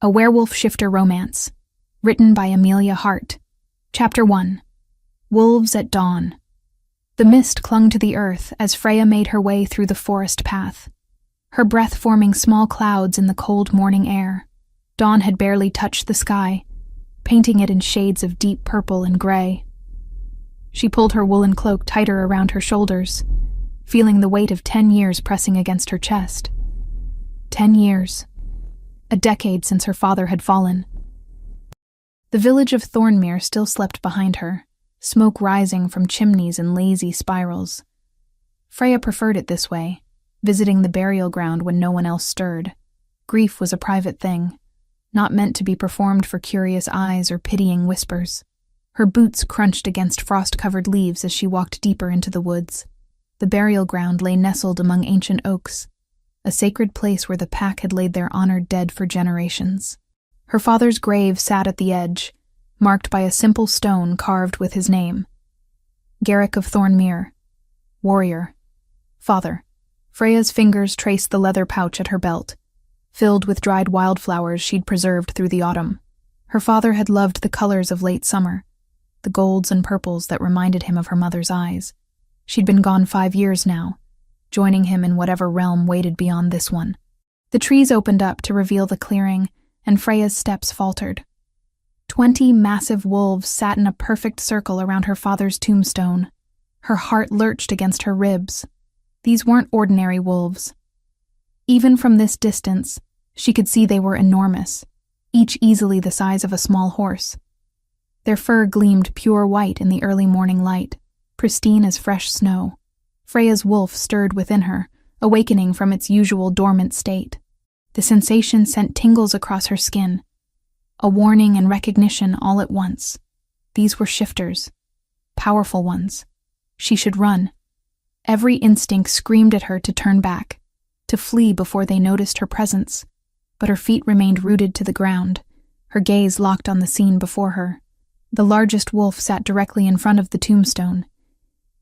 A Werewolf Shifter Romance, written by Amelia Hart. Chapter 1. Wolves at Dawn. The mist clung to the earth as Freya made her way through the forest path, her breath forming small clouds in the cold morning air. Dawn had barely touched the sky, painting it in shades of deep purple and gray. She pulled her woolen cloak tighter around her shoulders, feeling the weight of 10 years pressing against her chest. 10 years. A decade since her father had fallen. The village of Thornmere still slept behind her, smoke rising from chimneys in lazy spirals. Freya preferred it this way, visiting the burial ground when no one else stirred. Grief was a private thing, not meant to be performed for curious eyes or pitying whispers. Her boots crunched against frost-covered leaves as she walked deeper into the woods. The burial ground lay nestled among ancient oaks, a sacred place where the pack had laid their honored dead for generations. Her father's grave sat at the edge, marked by a simple stone carved with his name. Garrick of Thornmere, warrior, father. Freya's fingers traced the leather pouch at her belt, filled with dried wildflowers she'd preserved through the autumn. Her father had loved the colors of late summer, the golds and purples that reminded him of her mother's eyes. She'd been gone 5 years now, joining him in whatever realm waited beyond this one. The trees opened up to reveal the clearing, and Freya's steps faltered. 20 massive wolves sat in a perfect circle around her father's tombstone. Her heart lurched against her ribs. These weren't ordinary wolves. Even from this distance, she could see they were enormous, each easily the size of a small horse. Their fur gleamed pure white in the early morning light, pristine as fresh snow. Freya's wolf stirred within her, awakening from its usual dormant state. The sensation sent tingles across her skin, a warning and recognition all at once. These were shifters, powerful ones. She should run. Every instinct screamed at her to turn back, to flee before they noticed her presence, but her feet remained rooted to the ground, her gaze locked on the scene before her. The largest wolf sat directly in front of the tombstone.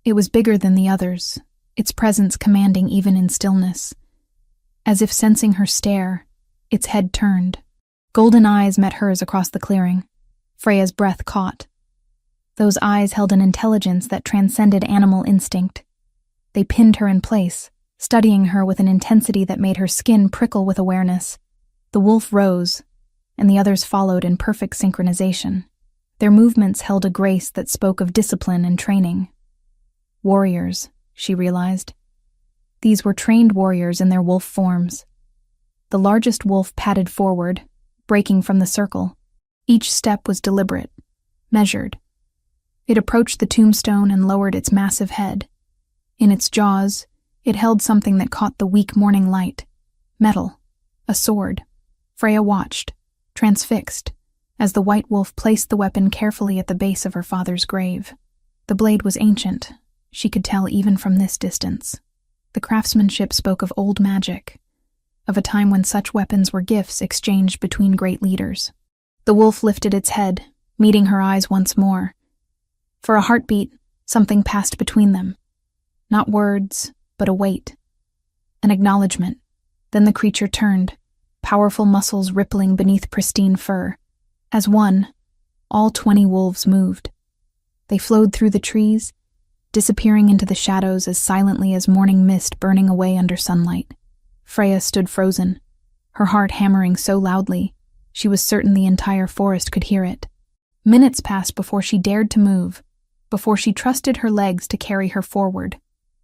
It was bigger than the others, its presence commanding even in stillness. As if sensing her stare, its head turned. Golden eyes met hers across the clearing. Freya's breath caught. Those eyes held an intelligence that transcended animal instinct. They pinned her in place, studying her with an intensity that made her skin prickle with awareness. The wolf rose, and the others followed in perfect synchronization. Their movements held a grace that spoke of discipline and training. Warriors, she realized. These were trained warriors in their wolf forms. The largest wolf padded forward, breaking from the circle. Each step was deliberate, measured. It approached the tombstone and lowered its massive head. In its jaws, it held something that caught the weak morning light. Metal. A sword. Freya watched, transfixed, as the white wolf placed the weapon carefully at the base of her father's grave. The blade was ancient. She could tell even from this distance. The craftsmanship spoke of old magic, of a time when such weapons were gifts exchanged between great leaders. The wolf lifted its head, meeting her eyes once more. For a heartbeat, something passed between them. Not words, but a weight. An acknowledgement. Then the creature turned, powerful muscles rippling beneath pristine fur. As one, all 20 wolves moved. They flowed through the trees, disappearing into the shadows as silently as morning mist burning away under sunlight. Freya stood frozen, her heart hammering so loudly, she was certain the entire forest could hear it. Minutes passed before she dared to move, before she trusted her legs to carry her forward.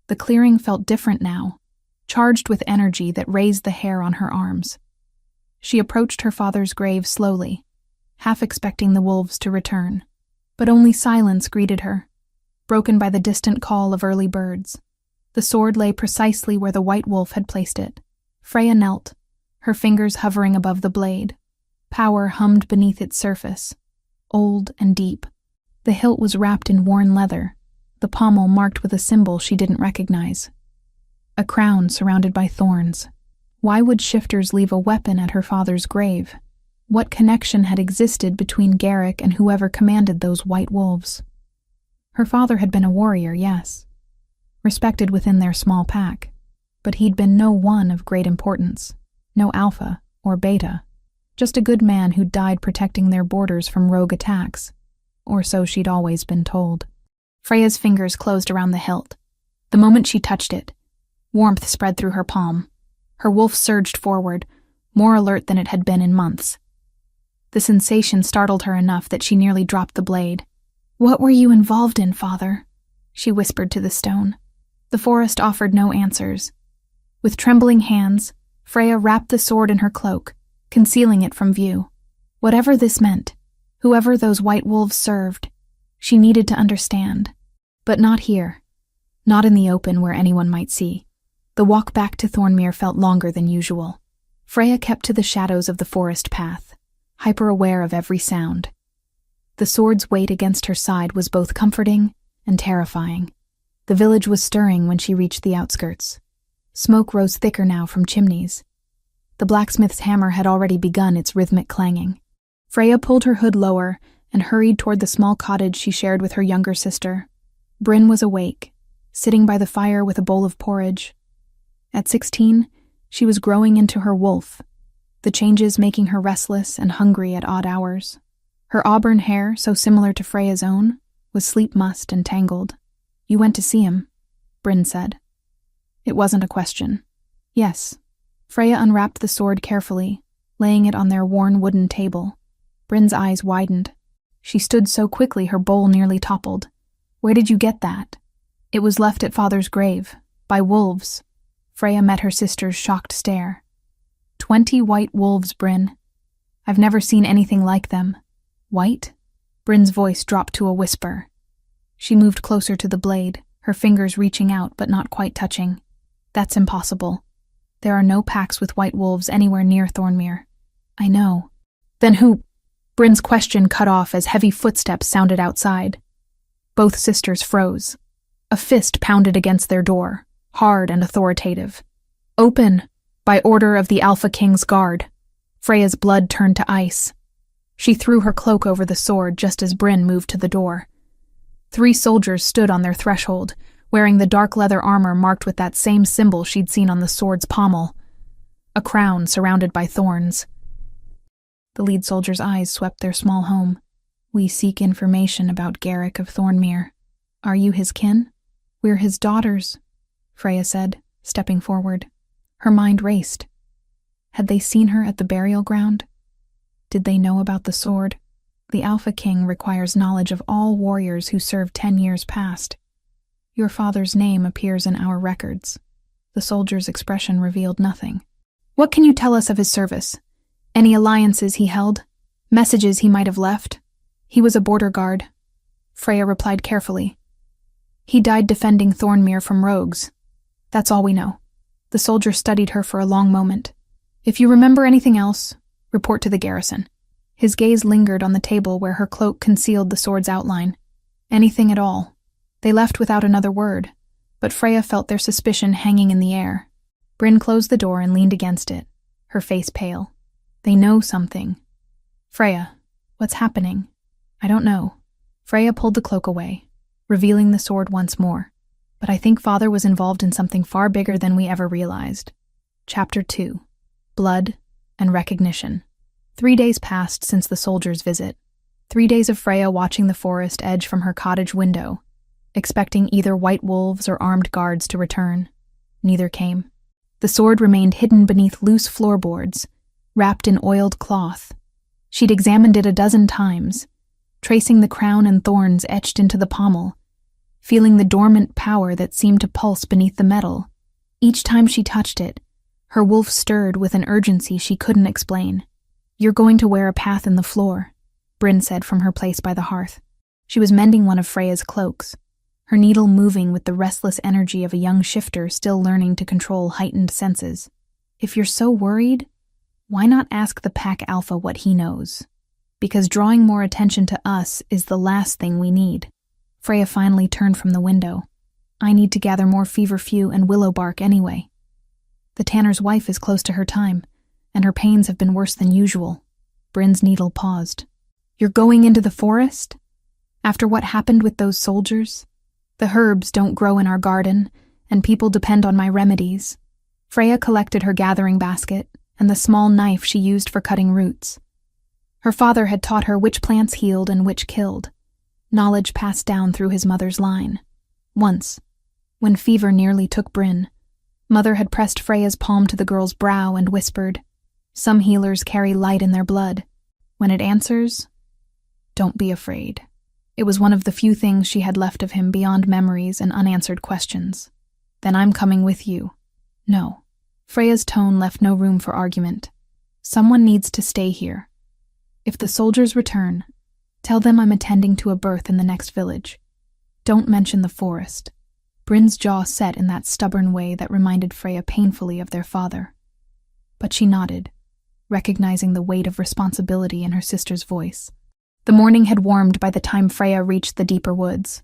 The clearing felt different now, charged with energy that raised the hair on her arms. She approached her father's grave slowly, half expecting the wolves to return. But only silence greeted her, broken by the distant call of early birds. The sword lay precisely where the white wolf had placed it. Freya knelt, her fingers hovering above the blade. Power hummed beneath its surface, old and deep. The hilt was wrapped in worn leather, the pommel marked with a symbol she didn't recognize. A crown surrounded by thorns. Why would shifters leave a weapon at her father's grave? What connection had existed between Garrick and whoever commanded those white wolves? Her father had been a warrior, yes, respected within their small pack, but he'd been no one of great importance, no alpha or beta. Just a good man who'd died protecting their borders from rogue attacks. Or so she'd always been told. Freya's fingers closed around the hilt. The moment she touched it, warmth spread through her palm. Her wolf surged forward, more alert than it had been in months. The sensation startled her enough that she nearly dropped the blade. "What were you involved in, Father?" she whispered to the stone. The forest offered no answers. With trembling hands, Freya wrapped the sword in her cloak, concealing it from view. Whatever this meant, whoever those white wolves served, she needed to understand. But not here. Not in the open where anyone might see. The walk back to Thornmere felt longer than usual. Freya kept to the shadows of the forest path, hyper-aware of every sound. The sword's weight against her side was both comforting and terrifying. The village was stirring when she reached the outskirts. Smoke rose thicker now from chimneys. The blacksmith's hammer had already begun its rhythmic clanging. Freya pulled her hood lower and hurried toward the small cottage she shared with her younger sister. Bryn was awake, sitting by the fire with a bowl of porridge. At 16, she was growing into her wolf, the changes making her restless and hungry at odd hours. Her auburn hair, so similar to Freya's own, was sleep-mussed and tangled. "You went to see him," Bryn said. It wasn't a question. Yes. Freya unwrapped the sword carefully, laying it on their worn wooden table. Bryn's eyes widened. She stood so quickly her bowl nearly toppled. "Where did you get that?" "It was left at Father's grave, by wolves." Freya met her sister's shocked stare. 20 white wolves, Bryn. I've never seen anything like them. White? Bryn's voice dropped to a whisper. She moved closer to the blade, her fingers reaching out but not quite touching. "That's impossible. There are no packs with white wolves anywhere near Thornmere." "I know." "Then who—" Bryn's question cut off as heavy footsteps sounded outside. Both sisters froze. A fist pounded against their door, hard and authoritative. "Open, by order of the Alpha King's guard." Freya's blood turned to ice. She threw her cloak over the sword just as Bryn moved to the door. 3 soldiers stood on their threshold, wearing the dark leather armor marked with that same symbol she'd seen on the sword's pommel. A crown surrounded by thorns. The lead soldier's eyes swept their small home. "We seek information about Garrick of Thornmere. Are you his kin?" "We're his daughters," Freya said, stepping forward. Her mind raced. Had they seen her at the burial ground? Did they know about the sword? The Alpha King requires knowledge of all warriors who served 10 years past. "Your father's name appears in our records." The soldier's expression revealed nothing. "What can you tell us of his service? Any alliances he held? Messages he might have left?" "He was a border guard," Freya replied carefully. "He died defending Thornmere from rogues. That's all we know." The soldier studied her for a long moment. "If you remember anything else, report to the garrison." His gaze lingered on the table where her cloak concealed the sword's outline. Anything at all. They left without another word, but Freya felt their suspicion hanging in the air. Bryn closed the door and leaned against it, her face pale. "They know something." "Freya, what's happening?" "I don't know." Freya pulled the cloak away, revealing the sword once more. "But I think Father was involved in something far bigger than we ever realized." Chapter 2. Blood and Recognition. 3 days passed since the soldier's visit. 3 days of Freya watching the forest edge from her cottage window, expecting either white wolves or armed guards to return. Neither came. The sword remained hidden beneath loose floorboards, wrapped in oiled cloth. She'd examined it a dozen times, tracing the crown and thorns etched into the pommel, feeling the dormant power that seemed to pulse beneath the metal. Each time she touched it, her wolf stirred with an urgency she couldn't explain. "You're going to wear a path in the floor," Bryn said from her place by the hearth. She was mending one of Freya's cloaks, her needle moving with the restless energy of a young shifter still learning to control heightened senses. "If you're so worried, why not ask the Pack Alpha what he knows? Because drawing more attention to us is the last thing we need." Freya finally turned from the window. "I need to gather more feverfew and willow bark anyway. The tanner's wife is close to her time, and her pains have been worse than usual." Bryn's needle paused. "You're going into the forest? After what happened with those soldiers? The herbs don't grow in our garden, and people depend on my remedies." Freya collected her gathering basket and the small knife she used for cutting roots. Her father had taught her which plants healed and which killed, knowledge passed down through his mother's line. Once, when fever nearly took Bryn, Mother had pressed Freya's palm to the girl's brow and whispered, "Some healers carry light in their blood. When it answers, don't be afraid." It was one of the few things she had left of him beyond memories and unanswered questions. "Then I'm coming with you." "No." Freya's tone left no room for argument. "Someone needs to stay here. If the soldiers return, tell them I'm attending to a birth in the next village. Don't mention the forest." Bryn's jaw set in that stubborn way that reminded Freya painfully of their father. But she nodded, recognizing the weight of responsibility in her sister's voice. The morning had warmed by the time Freya reached the deeper woods.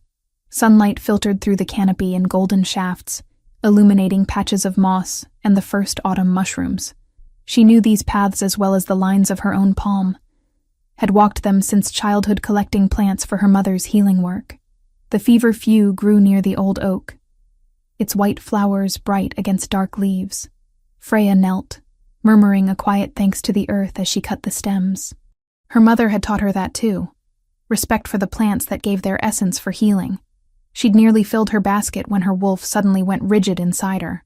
Sunlight filtered through the canopy in golden shafts, illuminating patches of moss and the first autumn mushrooms. She knew these paths as well as the lines of her own palm, had walked them since childhood collecting plants for her mother's healing work. The feverfew grew near the old oak, its white flowers bright against dark leaves. Freya knelt, murmuring a quiet thanks to the earth as she cut the stems. Her mother had taught her that too, respect for the plants that gave their essence for healing. She'd nearly filled her basket when her wolf suddenly went rigid inside her.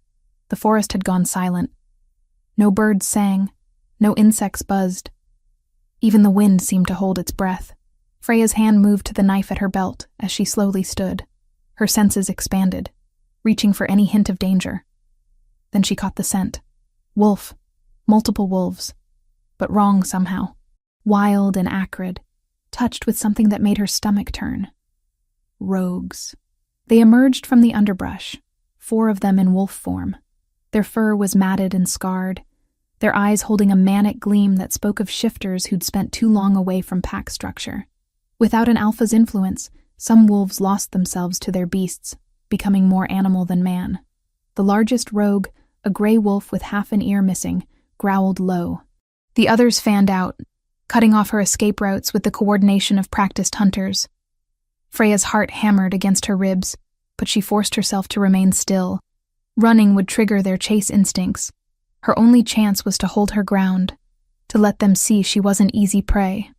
The forest had gone silent. No birds sang, no insects buzzed. Even the wind seemed to hold its breath. Freya's hand moved to the knife at her belt as she slowly stood. Her senses expanded, reaching for any hint of danger. Then she caught the scent. Wolf. Multiple wolves. But wrong somehow. Wild and acrid, touched with something that made her stomach turn. Rogues. They emerged from the underbrush, 4 of them in wolf form. Their fur was matted and scarred, their eyes holding a manic gleam that spoke of shifters who'd spent too long away from pack structure. Without an alpha's influence, some wolves lost themselves to their beasts, becoming more animal than man. The largest rogue, a gray wolf with half an ear missing, growled low. The others fanned out, cutting off her escape routes with the coordination of practiced hunters. Freya's heart hammered against her ribs, but she forced herself to remain still. Running would trigger their chase instincts. Her only chance was to hold her ground, to let them see she wasn't easy prey.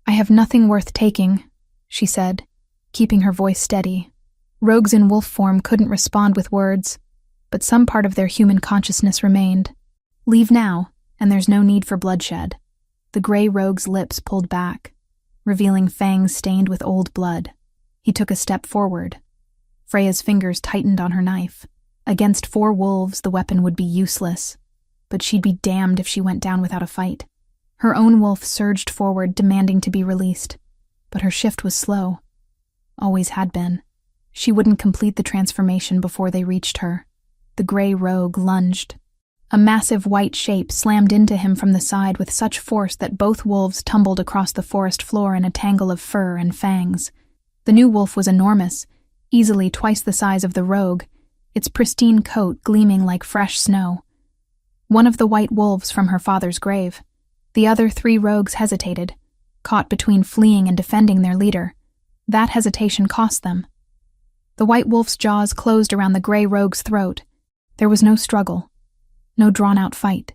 "I have nothing worth taking," she said, keeping her voice steady. Rogues in wolf form couldn't respond with words, but some part of their human consciousness remained. "Leave now, and there's no need for bloodshed." The gray rogue's lips pulled back, revealing fangs stained with old blood. He took a step forward. Freya's fingers tightened on her knife. Against 4 wolves, the weapon would be useless, but she'd be damned if she went down without a fight. Her own wolf surged forward, demanding to be released, but her shift was slow. Always had been. She wouldn't complete the transformation before they reached her. The gray rogue lunged. A massive white shape slammed into him from the side with such force that both wolves tumbled across the forest floor in a tangle of fur and fangs. The new wolf was enormous, easily twice the size of the rogue, its pristine coat gleaming like fresh snow. One of the white wolves from her father's grave. The other 3 rogues hesitated, caught between fleeing and defending their leader. That hesitation cost them. The white wolf's jaws closed around the gray rogue's throat. There was no struggle, no drawn-out fight,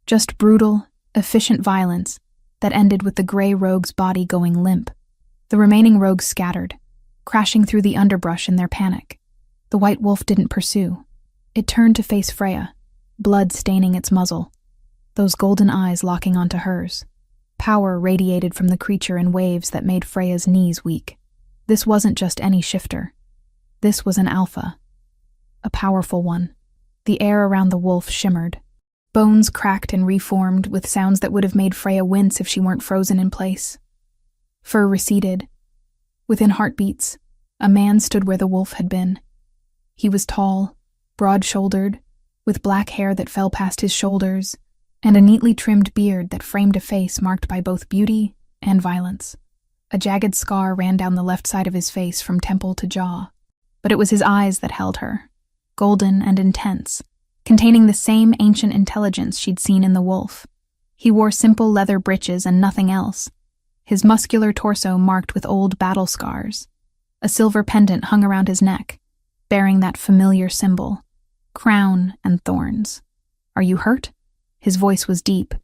just brutal, efficient violence that ended with the gray rogue's body going limp. The remaining rogues scattered, crashing through the underbrush in their panic. The white wolf didn't pursue. It turned to face Freya, blood staining its muzzle, those golden eyes locking onto hers. Power radiated from the creature in waves that made Freya's knees weak. This wasn't just any shifter. This was an alpha. A powerful one. The air around the wolf shimmered. Bones cracked and reformed with sounds that would have made Freya wince if she weren't frozen in place. Fur receded. Within heartbeats, a man stood where the wolf had been. He was tall, broad-shouldered, with black hair that fell past his shoulders, and a neatly trimmed beard that framed a face marked by both beauty and violence. A jagged scar ran down the left side of his face from temple to jaw, but it was his eyes that held her, golden and intense, containing the same ancient intelligence she'd seen in the wolf. He wore simple leather breeches and nothing else, his muscular torso marked with old battle scars. A silver pendant hung around his neck, bearing that familiar symbol, crown and thorns. "Are you hurt?" His voice was deep,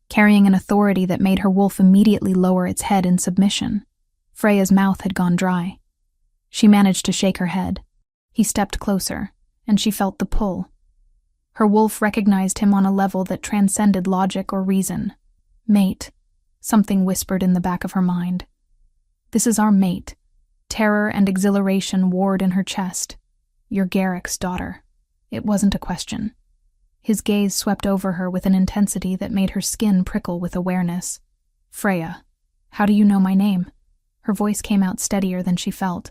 carrying an authority that made her wolf immediately lower its head in submission. Freya's mouth had gone dry. She managed to shake her head. He stepped closer, and she felt the pull. Her wolf recognized him on a level that transcended logic or reason. Mate, something whispered in the back of her mind. This is our mate. Terror and exhilaration warred in her chest. You're Garrick's daughter. It wasn't a question. His gaze swept over her with an intensity that made her skin prickle with awareness. Freya, how do you know my name? Her voice came out steadier than she felt.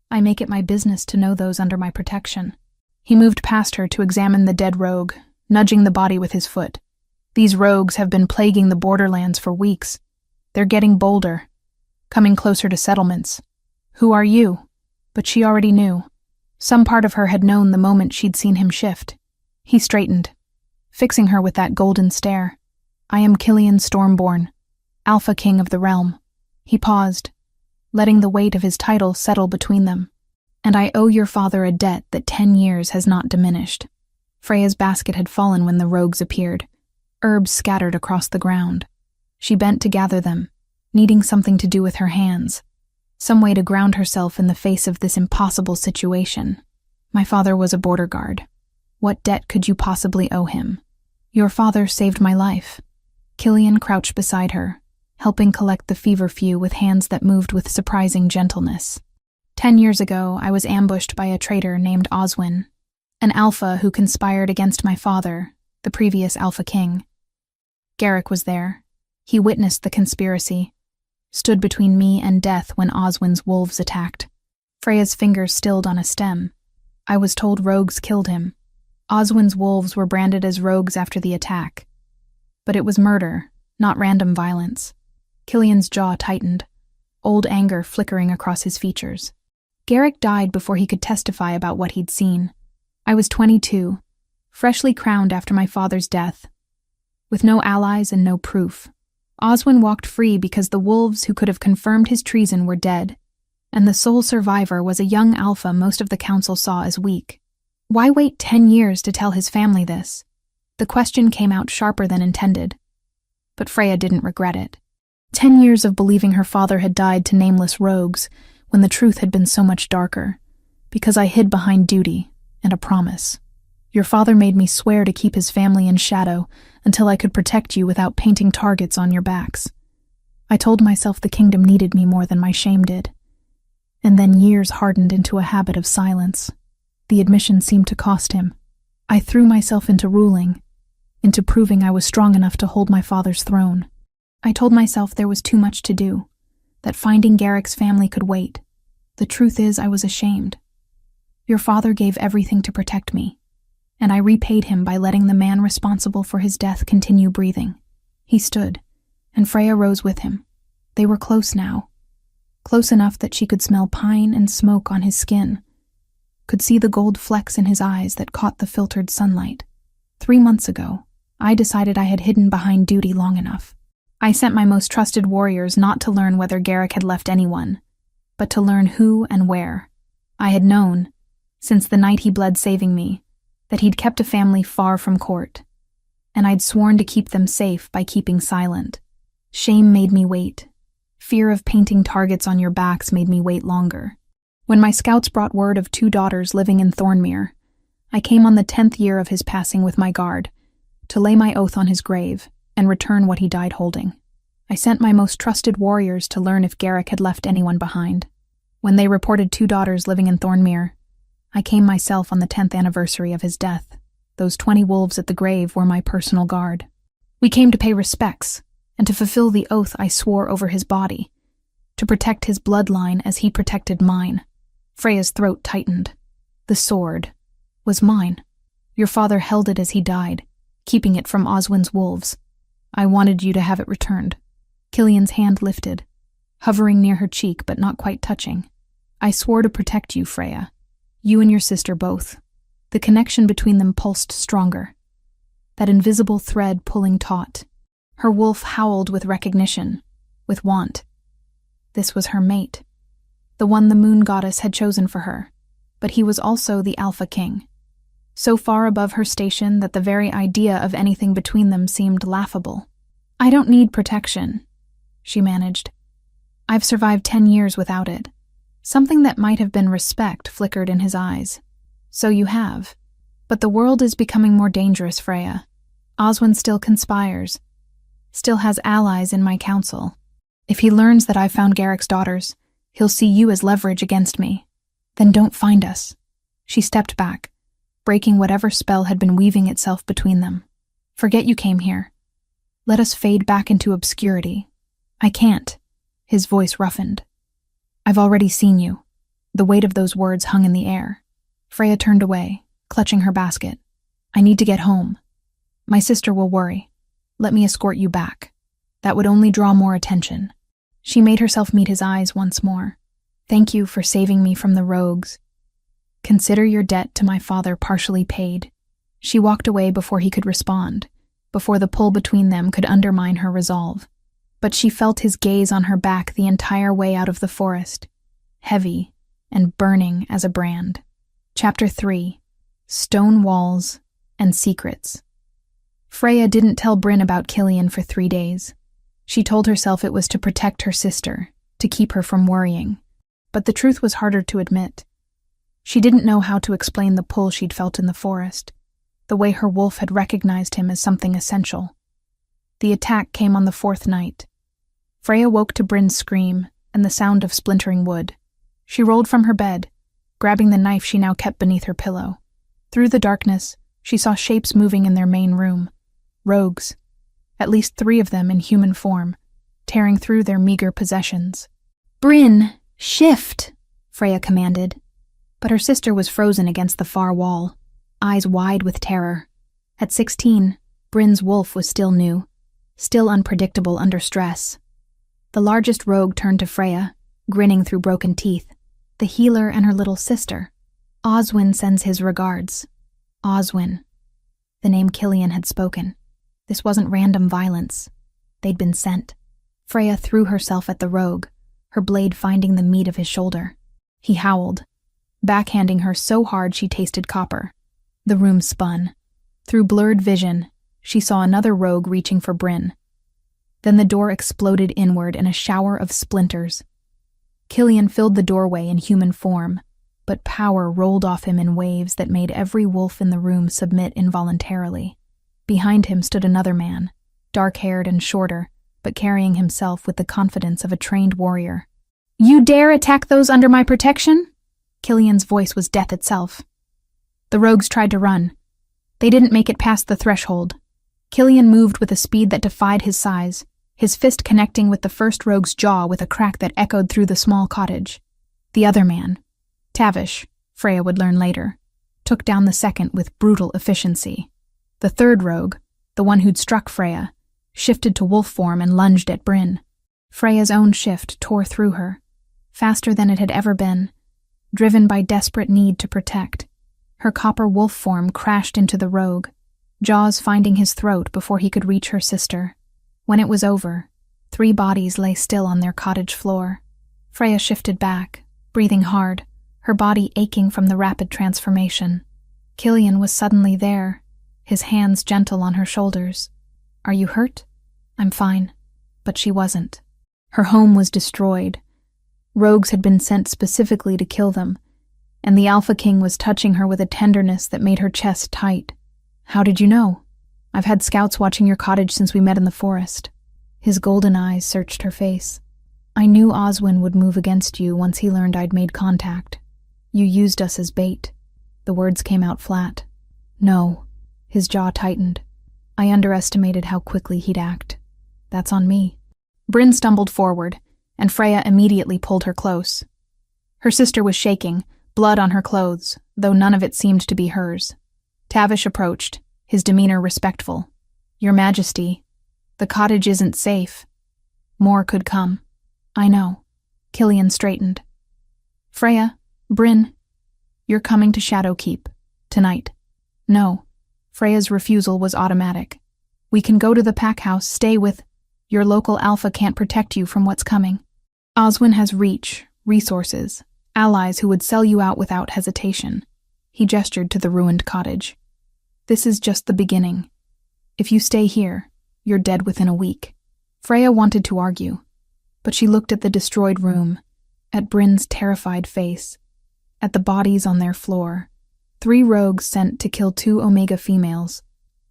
I make it my business to know those under my protection. He moved past her to examine the dead rogue, nudging the body with his foot. These rogues have been plaguing the borderlands for weeks. They're getting bolder, coming closer to settlements. Who are you? But she already knew. Some part of her had known the moment she'd seen him shift. He straightened, fixing her with that golden stare. I am Killian Stormborn, Alpha King of the Realm. He paused, letting the weight of his title settle between them. And I owe your father a debt that 10 years has not diminished. Freya's basket had fallen when the rogues appeared, herbs scattered across the ground. She bent to gather them, needing something to do with her hands, some way to ground herself in the face of this impossible situation. My father was a border guard. What debt could you possibly owe him? Your father saved my life. Killian crouched beside her, helping collect the feverfew with hands that moved with surprising gentleness. 10 years ago, I was ambushed by a traitor named Oswin, an alpha who conspired against my father, the previous Alpha King. Garrick was there. He witnessed the conspiracy, stood between me and death when Oswin's wolves attacked. Freya's fingers stilled on a stem. I was told rogues killed him. Oswin's wolves were branded as rogues after the attack. But it was murder, not random violence. Killian's jaw tightened, old anger flickering across his features. Garrick died before he could testify about what he'd seen. I was 22, freshly crowned after my father's death, with no allies and no proof. Oswin walked free because the wolves who could have confirmed his treason were dead, and the sole survivor was a young alpha most of the council saw as weak. Why wait 10 years to tell his family this? The question came out sharper than intended, but Freya didn't regret it. 10 years of believing her father had died to nameless rogues, when the truth had been so much darker, because I hid behind duty and a promise. Your father made me swear to keep his family in shadow until I could protect you without painting targets on your backs. I told myself the kingdom needed me more than my shame did. And then years hardened into a habit of silence. The admission seemed to cost him. I threw myself into ruling, into proving I was strong enough to hold my father's throne. I told myself there was too much to do, that finding Garrick's family could wait. The truth is, I was ashamed. Your father gave everything to protect me, and I repaid him by letting the man responsible for his death continue breathing. He stood, and Freya rose with him. They were close now, close enough that she could smell pine and smoke on his skin, could see the gold flecks in his eyes that caught the filtered sunlight. 3 months ago, I decided I had hidden behind duty long enough. I sent my most trusted warriors not to learn whether Garrick had left anyone, but to learn who and where. I had known, since the night he bled saving me, that he'd kept a family far from court, and I'd sworn to keep them safe by keeping silent. Shame made me wait. Fear of painting targets on your backs made me wait longer. When my scouts brought word of 2 daughters living in Thornmere, I came on the 10th year of his passing with my guard, to lay my oath on his grave and return what he died holding. I sent my most trusted warriors to learn if Garrick had left anyone behind. When they reported 2 daughters living in Thornmere, I came myself on the 10th anniversary of his death. Those 20 wolves at the grave were my personal guard. We came to pay respects and to fulfill the oath I swore over his body, to protect his bloodline as he protected mine. Freya's throat tightened. The sword was mine. Your father held it as he died, keeping it from Oswin's wolves. I wanted you to have it returned. Killian's hand lifted, hovering near her cheek but not quite touching. I swore to protect you, Freya. You and your sister both. The connection between them pulsed stronger, that invisible thread pulling taut. Her wolf howled with recognition, with want. This was her mate, the one the moon goddess had chosen for her, but he was also the Alpha King. so far above her station that the very idea of anything between them seemed laughable. "I don't need protection," she managed. "I've survived 10 years without it." Something that might have been respect flickered in his eyes. "So you have. But the world is becoming more dangerous, Freya. Oswin still conspires, still has allies in my council. If he learns that I've found Garrick's daughters, he'll see you as leverage against me. Then don't find us." She stepped back, breaking whatever spell had been weaving itself between them. "Forget you came here. Let us fade back into obscurity." "I can't." His voice roughened. "I've already seen you." The weight of those words hung in the air. Freya turned away, clutching her basket. "I need to get home. My sister will worry. Let me escort you back. That would only draw more attention." She made herself meet his eyes once more. "Thank you for saving me from the rogues. Consider your debt to my father partially paid." She walked away before he could respond, before the pull between them could undermine her resolve. But she felt his gaze on her back the entire way out of the forest, heavy and burning as a brand. Chapter 3. Stone Walls and Secrets. Freya didn't tell Bryn about Killian for 3 days. She told herself it was to protect her sister, to keep her from worrying. But the truth was harder to admit. She didn't know how to explain the pull she'd felt in the forest, the way her wolf had recognized him as something essential. The attack came on the 4th night. Freya woke to Bryn's scream and the sound of splintering wood. She rolled from her bed, grabbing the knife she now kept beneath her pillow. Through the darkness, she saw shapes moving in their main room. Rogues. At least 3 of them in human form, tearing through their meager possessions. "Bryn, shift!" Freya commanded. But her sister was frozen against the far wall, eyes wide with terror. At 16, Bryn's wolf was still new, still unpredictable under stress. The largest rogue turned to Freya, grinning through broken teeth. The healer and her little sister. "Oswin sends his regards." Oswin. The name Killian had spoken. This wasn't random violence. They'd been sent. Freya threw herself at the rogue, her blade finding the meat of his shoulder. He howled, backhanding her so hard she tasted copper. The room spun. Through blurred vision, she saw another rogue reaching for Bryn. Then the door exploded inward in a shower of splinters. Killian filled the doorway in human form, but power rolled off him in waves that made every wolf in the room submit involuntarily. Behind him stood another man, dark-haired and shorter, but carrying himself with the confidence of a trained warrior. "You dare attack those under my protection?" Killian's voice was death itself. The rogues tried to run. They didn't make it past the threshold. Killian moved with a speed that defied his size, his fist connecting with the first rogue's jaw with a crack that echoed through the small cottage. The other man, Tavish, Freya would learn later, took down the second with brutal efficiency. The third rogue, the one who'd struck Freya, shifted to wolf form and lunged at Bryn. Freya's own shift tore through her, faster than it had ever been, driven by desperate need to protect. Her copper wolf form crashed into the rogue, jaws finding his throat before he could reach her sister. When it was over, 3 bodies lay still on their cottage floor. Freya shifted back, breathing hard, her body aching from the rapid transformation. Killian was suddenly there, his hands gentle on her shoulders. "Are you hurt?" "I'm fine." But she wasn't. Her home was destroyed. Rogues had been sent specifically to kill them, and the Alpha King was touching her with a tenderness that made her chest tight. "How did you know?" "I've had scouts watching your cottage since we met in the forest." His golden eyes searched her face. "I knew Oswin would move against you once he learned I'd made contact. You used us as bait." The words came out flat. "No." His jaw tightened. "I underestimated how quickly he'd act. That's on me." Bryn stumbled forward, and Freya immediately pulled her close. Her sister was shaking, blood on her clothes, though none of it seemed to be hers. Tavish approached, his demeanor respectful. "Your Majesty, the cottage isn't safe. More could come." "I know." Killian straightened. "Freya, Bryn, you're coming to Shadowkeep, tonight." "No." Freya's refusal was automatic. "We can go to the pack house, stay with... Your local alpha can't protect you from what's coming. Oswin has reach, resources, allies who would sell you out without hesitation." He gestured to the ruined cottage. "This is just the beginning. If you stay here, you're dead within a week." Freya wanted to argue, but she looked at the destroyed room, at Bryn's terrified face, at the bodies on their floor. 3 rogues sent to kill 2 Omega females.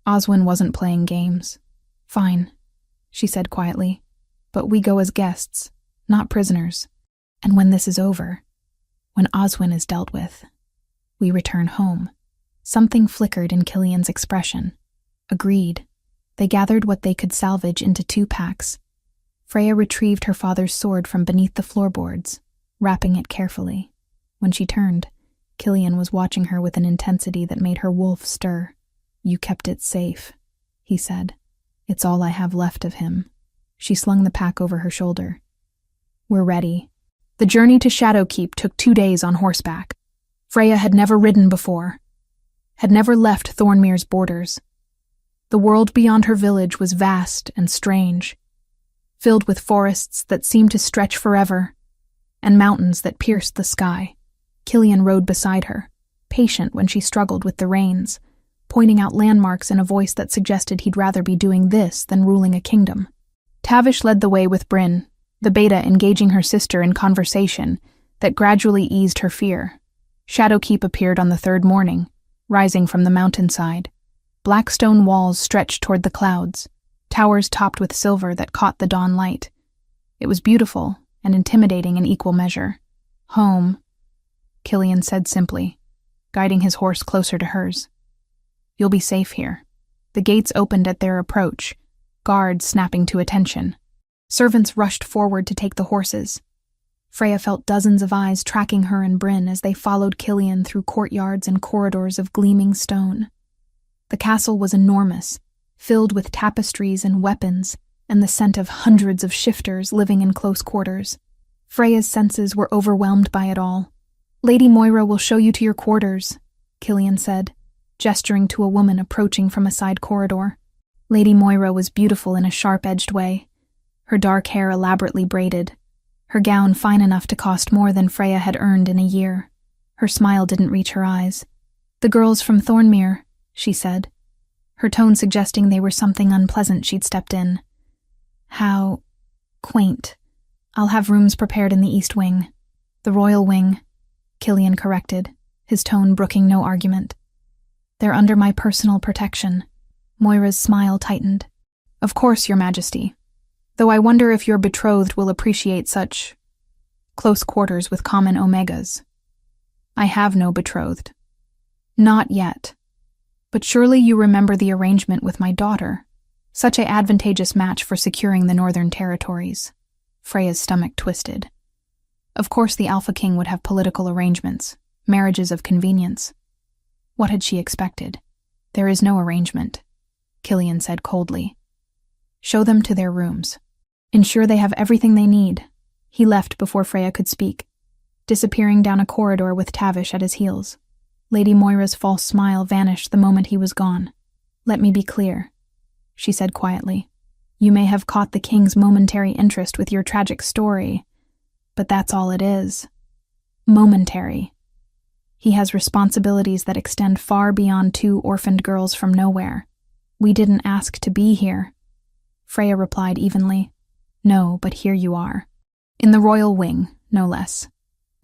Oswin wasn't playing games. "Fine," she said quietly, "but we go as guests, not prisoners. And when this is over, when Oswin is dealt with, we return home." Something flickered in Killian's expression. Agreed. They gathered what they could salvage into 2 packs. Freya retrieved her father's sword from beneath the floorboards, wrapping it carefully. When she turned, Killian was watching her with an intensity that made her wolf stir. "You kept it safe," he said. "It's all I have left of him." She slung the pack over her shoulder. "We're ready." The journey to Shadowkeep took 2 days on horseback. Freya had never ridden before, had never left Thornmere's borders. The world beyond her village was vast and strange, filled with forests that seemed to stretch forever, and mountains that pierced the sky. Killian rode beside her, patient when she struggled with the reins, pointing out landmarks in a voice that suggested he'd rather be doing this than ruling a kingdom. Tavish led the way with Bryn, the beta engaging her sister in conversation that gradually eased her fear. Shadowkeep appeared on the 3rd morning, rising from the mountainside. Black stone walls stretched toward the clouds, towers topped with silver that caught the dawn light. It was beautiful and intimidating in equal measure. "Home," Killian said simply, guiding his horse closer to hers. "You'll be safe here." The gates opened at their approach, guards snapping to attention. Servants rushed forward to take the horses. Freya felt dozens of eyes tracking her and Bryn as they followed Killian through courtyards and corridors of gleaming stone. The castle was enormous, filled with tapestries and weapons, and the scent of hundreds of shifters living in close quarters. Freya's senses were overwhelmed by it all. "Lady Moira will show you to your quarters," Killian said, gesturing to a woman approaching from a side corridor. Lady Moira was beautiful in a sharp-edged way, her dark hair elaborately braided, her gown fine enough to cost more than Freya had earned in a year. Her smile didn't reach her eyes. "The girls from Thornmere," she said, her tone suggesting they were something unpleasant she'd stepped in. "How quaint. I'll have rooms prepared in the East Wing." "The Royal Wing," Killian corrected, his tone brooking no argument. "They're under my personal protection." Moira's smile tightened. "Of course, Your Majesty. Though I wonder if your betrothed will appreciate such close quarters with common Omegas." "I have no betrothed." "Not yet. But surely you remember the arrangement with my daughter. Such an advantageous match for securing the Northern Territories." Freya's stomach twisted. Of course the Alpha King would have political arrangements, marriages of convenience. What had she expected? "There is no arrangement," Killian said coldly. "Show them to their rooms. Ensure they have everything they need." He left before Freya could speak, disappearing down a corridor with Tavish at his heels. Lady Moira's false smile vanished the moment he was gone. "Let me be clear," she said quietly. "You may have caught the king's momentary interest with your tragic story, but that's all it is. Momentary. He has responsibilities that extend far beyond 2 orphaned girls from nowhere. We didn't ask to be here." Freya replied evenly. "No, but here you are. In the Royal Wing, no less.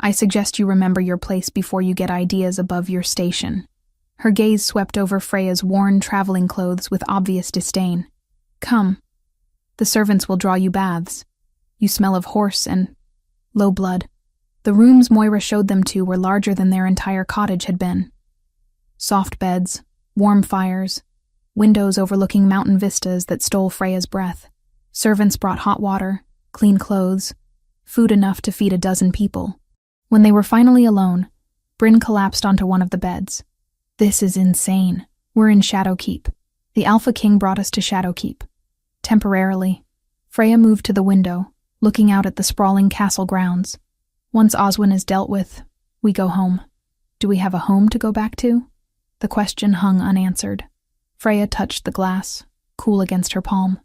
I suggest you remember your place before you get ideas above your station." Her gaze swept over Freya's worn traveling clothes with obvious disdain. "Come. The servants will draw you baths. You smell of horse and low blood." The rooms Moira showed them to were larger than their entire cottage had been. Soft beds, warm fires, windows overlooking mountain vistas that stole Freya's breath. Servants brought hot water, clean clothes, food enough to feed a dozen people. When they were finally alone, Bryn collapsed onto one of the beds. "This is insane. We're in Shadowkeep. The Alpha King brought us to Shadowkeep. Temporarily." Freya moved to the window, looking out at the sprawling castle grounds. "Once Oswin is dealt with, we go home." "Do we have a home to go back to?" The question hung unanswered. Freya touched the glass, cool against her palm.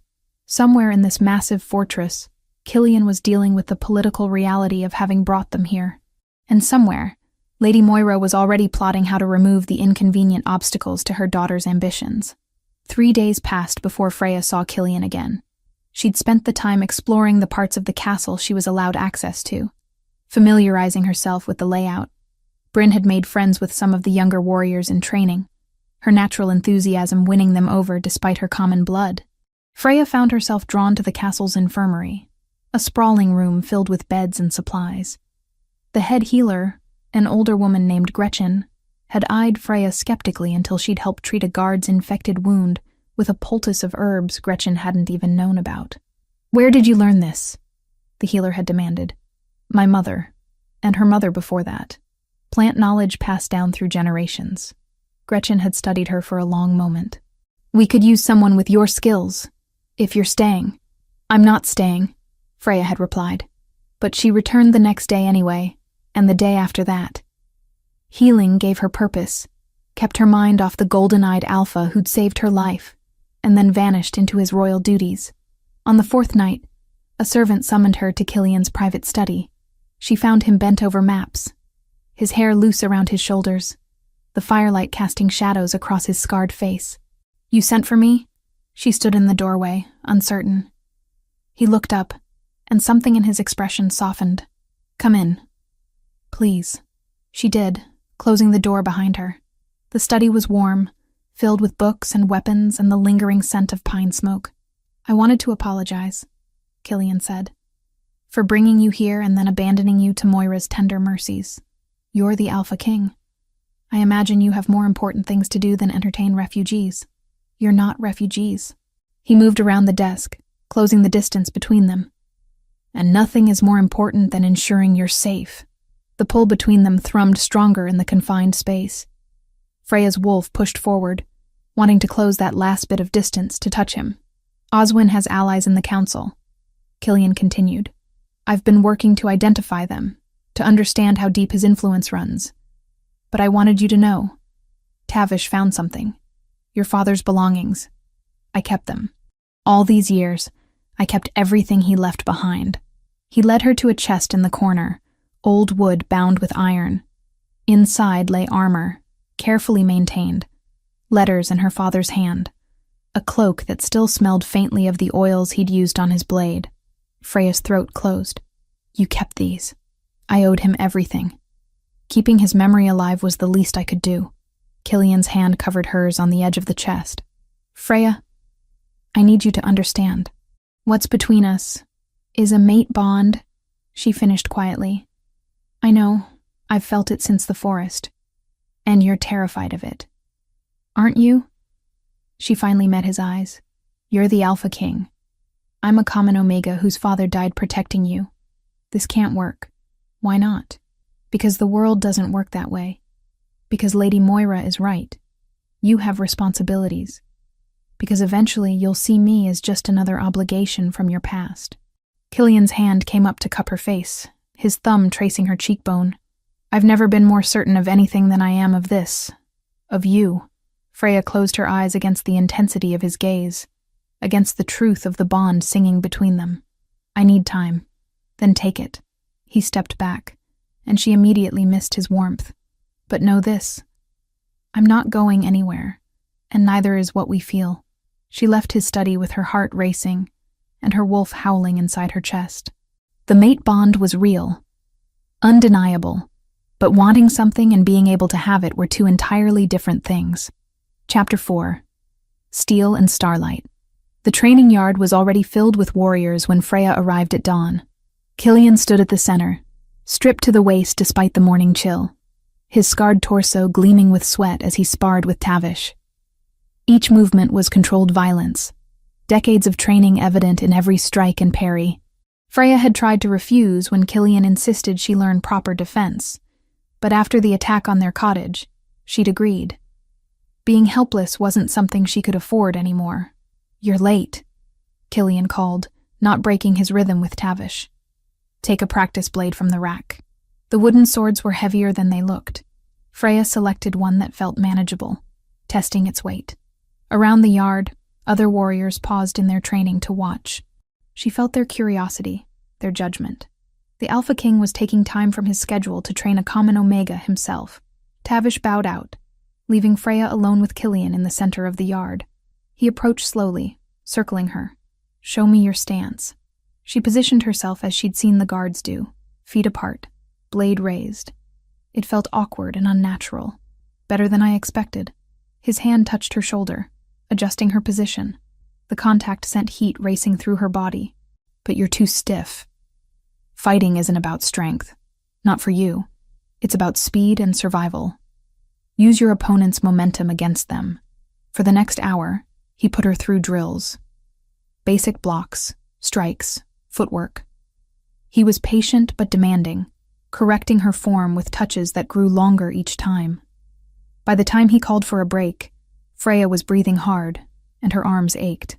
Somewhere in this massive fortress, Killian was dealing with the political reality of having brought them here. And somewhere, Lady Moira was already plotting how to remove the inconvenient obstacles to her daughter's ambitions. 3 days passed before Freya saw Killian again. She'd spent the time exploring the parts of the castle she was allowed access to, familiarizing herself with the layout. Brynn had made friends with some of the younger warriors in training, her natural enthusiasm winning them over despite her common blood. Freya found herself drawn to the castle's infirmary, a sprawling room filled with beds and supplies. The head healer, an older woman named Gretchen, had eyed Freya skeptically until she'd helped treat a guard's infected wound with a poultice of herbs Gretchen hadn't even known about. "Where did you learn this?" the healer had demanded. "My mother, and her mother before that. Plant knowledge passed down through generations." Gretchen had studied her for a long moment. "We could use someone with your skills, if you're staying." "I'm not staying," Freya had replied. But she returned the next day anyway, and the day after that. Healing gave her purpose, kept her mind off the golden-eyed alpha who'd saved her life, and then vanished into his royal duties. On the 4th night, a servant summoned her to Killian's private study. She found him bent over maps, his hair loose around his shoulders, the firelight casting shadows across his scarred face. "You sent for me?" She stood in the doorway, uncertain. He looked up, and something in his expression softened. "Come in." "Please." She did, closing the door behind her. The study was warm, filled with books and weapons and the lingering scent of pine smoke. "I wanted to apologize," Killian said, "for bringing you here and then abandoning you to Moira's tender mercies. You're the Alpha King. I imagine you have more important things to do than entertain refugees. You're not refugees." He moved around the desk, closing the distance between them. "And nothing is more important than ensuring you're safe." The pull between them thrummed stronger in the confined space. Freya's wolf pushed forward, wanting to close that last bit of distance to touch him. "Oswin has allies in the council," Killian continued. "I've been working to identify them, to understand how deep his influence runs. But I wanted you to know. Tavish found something. Your father's belongings. I kept them. All these years, I kept everything he left behind." He led her to a chest in the corner, old wood bound with iron. Inside lay armor, carefully maintained, letters in her father's hand, a cloak that still smelled faintly of the oils he'd used on his blade. Freya's throat closed. "You kept these. I owed him everything. Keeping his memory alive was the least I could do." Killian's hand covered hers on the edge of the chest. "Freya, I need you to understand. What's between us is a mate bond," she finished quietly. "I know, I've felt it since the forest. And you're terrified of it. Aren't you?" She finally met his eyes. "You're the Alpha King. I'm a common Omega whose father died protecting you. This can't work. Why not? Because the world doesn't work that way. Because Lady Moira is right. You have responsibilities. Because eventually you'll see me as just another obligation from your past." Killian's hand came up to cup her face, his thumb tracing her cheekbone. "I've never been more certain of anything than I am of this. Of you." Freya closed her eyes against the intensity of his gaze, against the truth of the bond singing between them. "I need time. Then take it." He stepped back, and she immediately missed his warmth. "But know this. I'm not going anywhere, and neither is what we feel." She left his study with her heart racing, and her wolf howling inside her chest. The mate bond was real, undeniable, but wanting something and being able to have it were two entirely different things. Chapter 4. Steel and Starlight. The training yard was already filled with warriors when Freya arrived at dawn. Killian stood at the center, stripped to the waist despite the morning chill, his scarred torso gleaming with sweat as he sparred with Tavish. Each movement was controlled violence, decades of training evident in every strike and parry. Freya had tried to refuse when Killian insisted she learn proper defense, but after the attack on their cottage, she'd agreed. Being helpless wasn't something she could afford anymore. "You're late," Killian called, not breaking his rhythm with Tavish. "Take a practice blade from the rack." The wooden swords were heavier than they looked. Freya selected one that felt manageable, testing its weight. Around the yard, other warriors paused in their training to watch. She felt their curiosity, their judgment. The Alpha King was taking time from his schedule to train a common Omega himself. Tavish bowed out, leaving Freya alone with Killian in the center of the yard. He approached slowly, circling her. "Show me your stance." She positioned herself as she'd seen the guards do, feet apart, blade raised. It felt awkward and unnatural. Better than I expected. His hand touched her shoulder, adjusting her position. The contact sent heat racing through her body. "But you're too stiff. Fighting isn't about strength. Not for you. It's about speed and survival. Use your opponent's momentum against them." For the next hour, he put her through drills. Basic blocks, strikes, footwork. He was patient but demanding, correcting her form with touches that grew longer each time. By the time he called for a break, Freya was breathing hard, and her arms ached.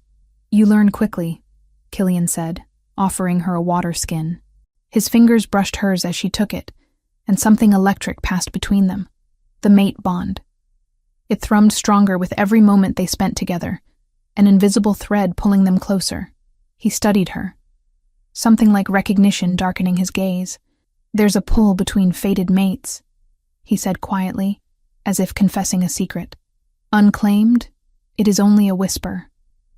"You learn quickly," Killian said, offering her a water skin. His fingers brushed hers as she took it, and something electric passed between them. The mate bond. It thrummed stronger with every moment they spent together, an invisible thread pulling them closer. He studied her. Something like recognition darkening his gaze. "There's a pull between fated mates," he said quietly, as if confessing a secret. "Unclaimed, it is only a whisper.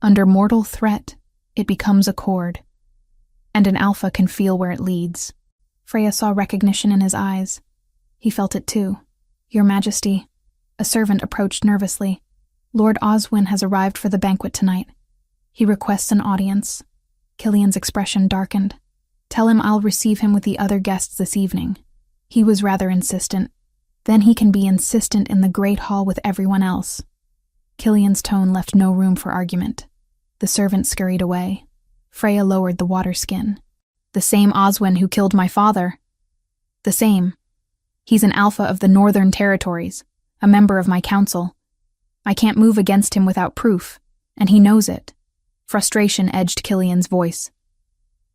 Under mortal threat, it becomes a cord. And an alpha can feel where it leads." Freya saw recognition in his eyes. He felt it too. "Your Majesty," a servant approached nervously. "Lord Oswin has arrived for the banquet tonight. He requests an audience." Killian's expression darkened. "Tell him I'll receive him with the other guests this evening." He was rather insistent. "Then he can be insistent in the great hall with everyone else." Killian's tone left no room for argument. The servant scurried away. Freya lowered the water skin. "The same Oswin who killed my father." "The same. He's an alpha of the Northern Territories, a member of my council. I can't move against him without proof, and he knows it." Frustration edged Killian's voice.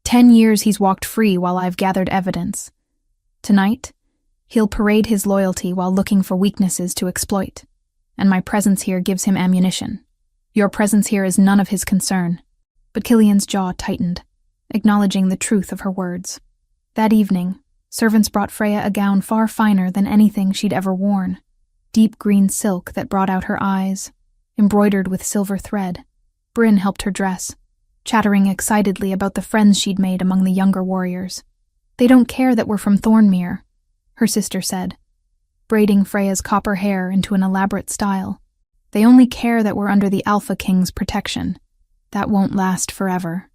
10 years he's walked free while I've gathered evidence. Tonight, he'll parade his loyalty while looking for weaknesses to exploit, and my presence here gives him ammunition. Your presence here is none of his concern." But Killian's jaw tightened, acknowledging the truth of her words. That evening, servants brought Freya a gown far finer than anything she'd ever worn. Deep green silk that brought out her eyes, embroidered with silver thread. Bryn helped her dress, chattering excitedly about the friends she'd made among the younger warriors. "They don't care that we're from Thornmere," her sister said, braiding Freya's copper hair into an elaborate style. "They only care that we're under the Alpha King's protection. That won't last forever."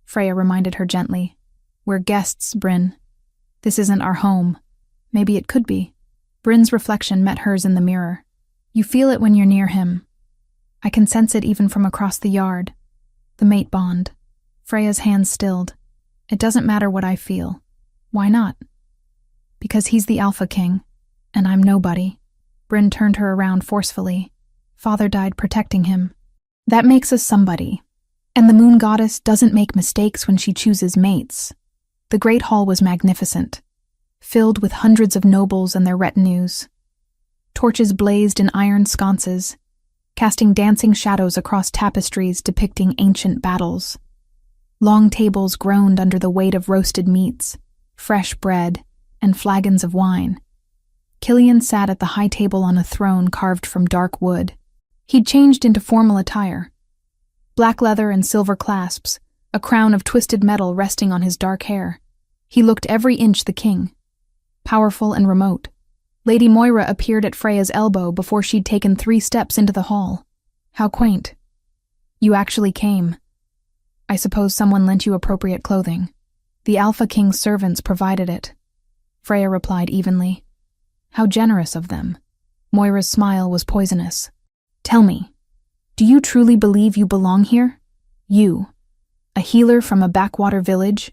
Freya reminded her gently. "We're guests, Bryn. This isn't our home. Maybe it could be." Bryn's reflection met hers in the mirror. "You feel it when you're near him. I can sense it even from across the yard." The mate bond. Freya's hands stilled. "It doesn't matter what I feel." "Why not?" "Because he's the Alpha King, and I'm nobody." Bryn turned her around forcefully. "Father died protecting him. That makes us somebody. And the moon goddess doesn't make mistakes when she chooses mates." The great hall was magnificent, filled with hundreds of nobles and their retinues. Torches blazed in iron sconces, casting dancing shadows across tapestries depicting ancient battles. Long tables groaned under the weight of roasted meats, fresh bread, and flagons of wine. Killian sat at the high table on a throne carved from dark wood. He'd changed into formal attire. Black leather and silver clasps, a crown of twisted metal resting on his dark hair. He looked every inch the king. Powerful and remote. Lady Moira appeared at Freya's elbow before she'd taken 3 steps into the hall. "How quaint. You actually came. I suppose someone lent you appropriate clothing." "The Alpha King's servants provided it," Freya replied evenly. "How generous of them." Moira's smile was poisonous. "Tell me, do you truly believe you belong here? You, a healer from a backwater village,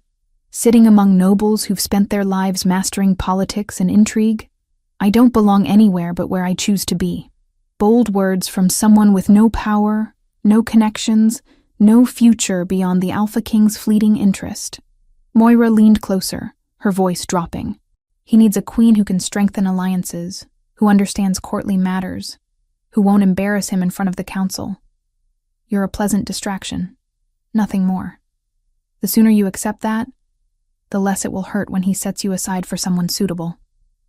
sitting among nobles who've spent their lives mastering politics and intrigue? I don't belong anywhere but where I choose to be." Bold words from someone with no power, no connections, no future beyond the Alpha King's fleeting interest. Moira leaned closer, her voice dropping. "He needs a queen who can strengthen alliances, who understands courtly matters, who won't embarrass him in front of the council. You're a pleasant distraction. Nothing more. The sooner you accept that, the less it will hurt when he sets you aside for someone suitable.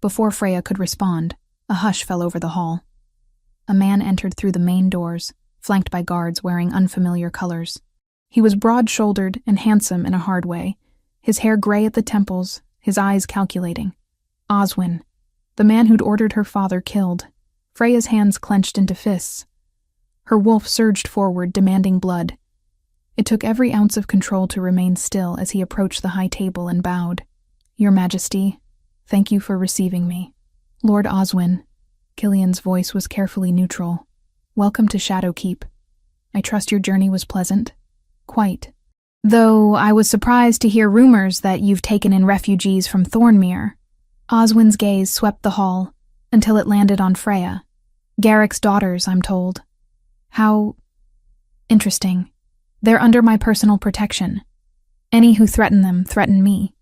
Before Freya could respond, a hush fell over the hall. A man entered through the main doors, flanked by guards wearing unfamiliar colors. He was broad-shouldered and handsome in a hard way, his hair gray at the temples, his eyes calculating. Oswin, the man who'd ordered her father killed. Freya's hands clenched into fists. Her wolf surged forward, demanding blood. It took every ounce of control to remain still as he approached the high table and bowed. "Your Majesty, thank you for receiving me." "Lord Oswin," Killian's voice was carefully neutral. "Welcome to Shadowkeep. I trust your journey was pleasant?" "Quite. Though I was surprised to hear rumors that you've taken in refugees from Thornmere." Oswin's gaze swept the hall until it landed on Freya. "Garrick's daughters, I'm told." "How interesting. They're under my personal protection. Any who threaten them threaten me.